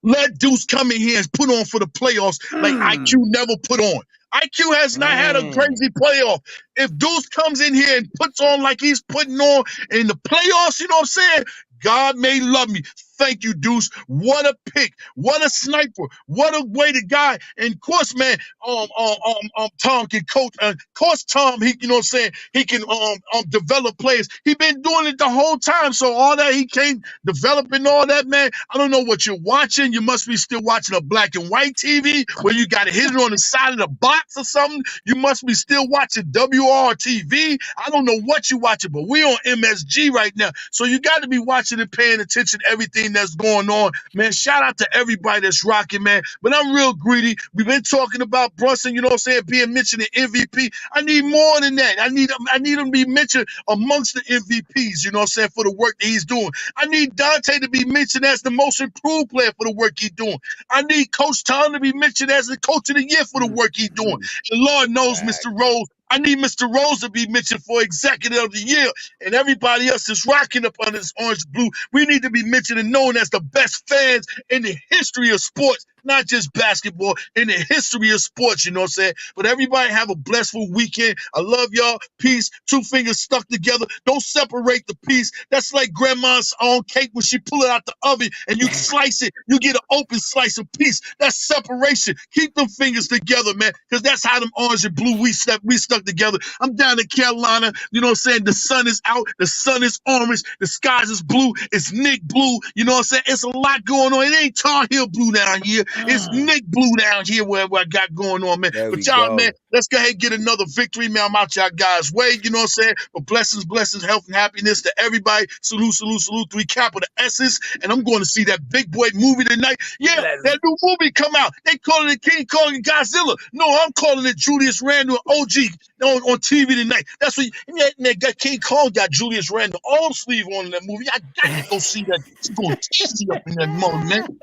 Let Deuce come in here and put on for the playoffs like IQ never put on. IQ has not had a crazy playoff. If Deuce comes in here and puts on like he's putting on in the playoffs, you know what I'm saying? God may love me. Thank you, Deuce. What a pick. What a sniper. What a way to guy. And of course, man, Tom can coach. Of course, Tom, he, you know what I'm saying, he can develop players. He been doing it the whole time. So all that he can't develop and all that, man, I don't know what you're watching. You must be still watching a black and white TV where you got to hit it on the side of the box or something. You must be still watching WRTV. I don't know what you're watching, but we on MSG right now. So you got to be watching and paying attention to everything that's going on, man. Shout out to everybody that's rocking, man. But I'm real greedy. We've been talking about Brunson, you know what I'm saying, being mentioned in MVP. I need more than that. I need him to be mentioned amongst the MVPs, you know what I'm saying, for the work that he's doing. I need Dante to be mentioned as the most improved player for the work he's doing. I need Coach Tom to be mentioned as the coach of the year for the work he's doing. And Lord knows, Mr. Rose, I need Mr. Rose to be mentioned for executive of the year, and everybody else is rocking up on this orange blue. We need to be mentioned and known as the best fans in the history of sports, not just basketball, in the history of sports, you know what I'm saying? But everybody have a blessful weekend. I love y'all. Peace. Two fingers stuck together. Don't separate the piece. That's like grandma's own cake when she pull it out the oven and you slice it. You get an open slice of peace. That's separation. Keep them fingers together, man, because that's how them orange and blue we stuck together. I'm down in Carolina. You know what I'm saying? The sun is out. The sun is orange. The skies is blue. It's Nick blue. You know what I'm saying? It's a lot going on. It ain't Tar Heel blue down here. It's Nick blue down here where I got going on, man. But y'all, man, let's go ahead and get another victory, man. I'm out y'all guys' way. You know what I'm saying? But blessings, health, and happiness to everybody. Salute, salute, salute. 3 capital S's. And I'm going to see that big boy movie tonight. Yeah, that new movie come out. They calling it King Kong and Godzilla. No, I'm calling it Julius Randle OG on TV tonight. That's what that King Kong got Julius Randle all sleeve on in that movie. I got to go see that. She's going to up in that mode, man.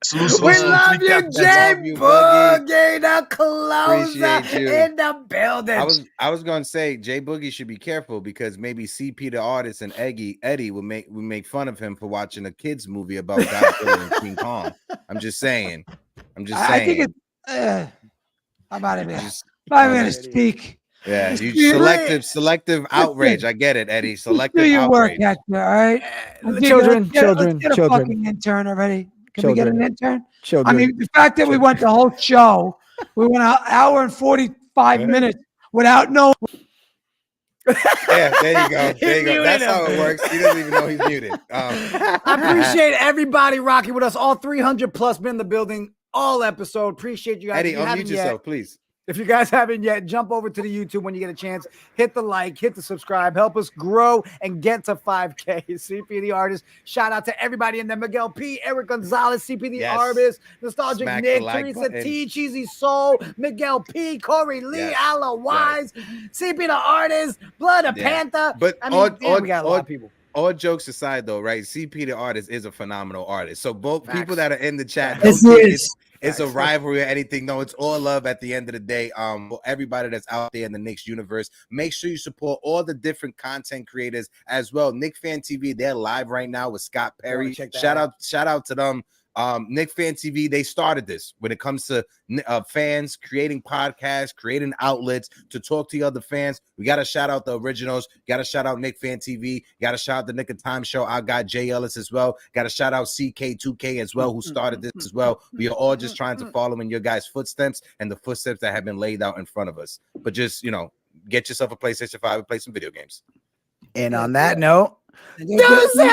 Salute, We salute, love three you, cap. Jay Love you, Boogie. Boogie, the closer Appreciate you. in the building. I was gonna say Jay Boogie should be careful because maybe CP the artist and Eddie would make fun of him for watching a kids movie about Godzilla and King Kong. I'm just saying. I think it. I'm not even gonna speak. Yeah, you selective outrage. I get it, Eddie. Selective Do your outrage. work, Hector. All right, Children. Let's get a fucking intern already. Can we get an intern? Children. I mean, the fact that we went the whole show, we went an hour and 45 minutes without no. Yeah, there you go. There you go. That's how it works. He doesn't even know he's muted. I appreciate everybody rocking with us. All 300 plus been in the building all episode. Appreciate you guys. Eddie, unmute yourself, please. If you guys haven't yet, jump over to the YouTube when you get a chance. Hit the like, hit the subscribe. Help us grow and get to 5K. CP the artist. Shout out to everybody in there. Miguel P, Eric Gonzalez, CP the artist, Nostalgic Smack Nick, the like Teresa button. T, Cheesy Soul, Miguel P, Corey Lee, Alla Wise, CP the artist, Blood of Panther. But I mean, we got a lot of people. All jokes aside, though, right? CP the artist is a phenomenal artist. So both people that are in the chat, Yes, don't he think is. it's a rivalry or anything. No, it's all love at the end of the day. For everybody that's out there in the Knicks universe, make sure you support all the different content creators as well. Knick Fan TV, they're live right now with Scott Perry. Shout out to them. Knick Fan TV, they started this when it comes to fans creating podcasts, creating outlets to talk to the other fans. We got to shout out the originals. Got to shout out Knick Fan TV. Got to shout out the Knick of Time show. I got Jay Ellis as well. Got to shout out CK2K as well, who started this as well. We are all just trying to follow in your guys' footsteps and the footsteps that have been laid out in front of us. But just, get yourself a PlayStation 5 and play some video games. And on that note, Deuces!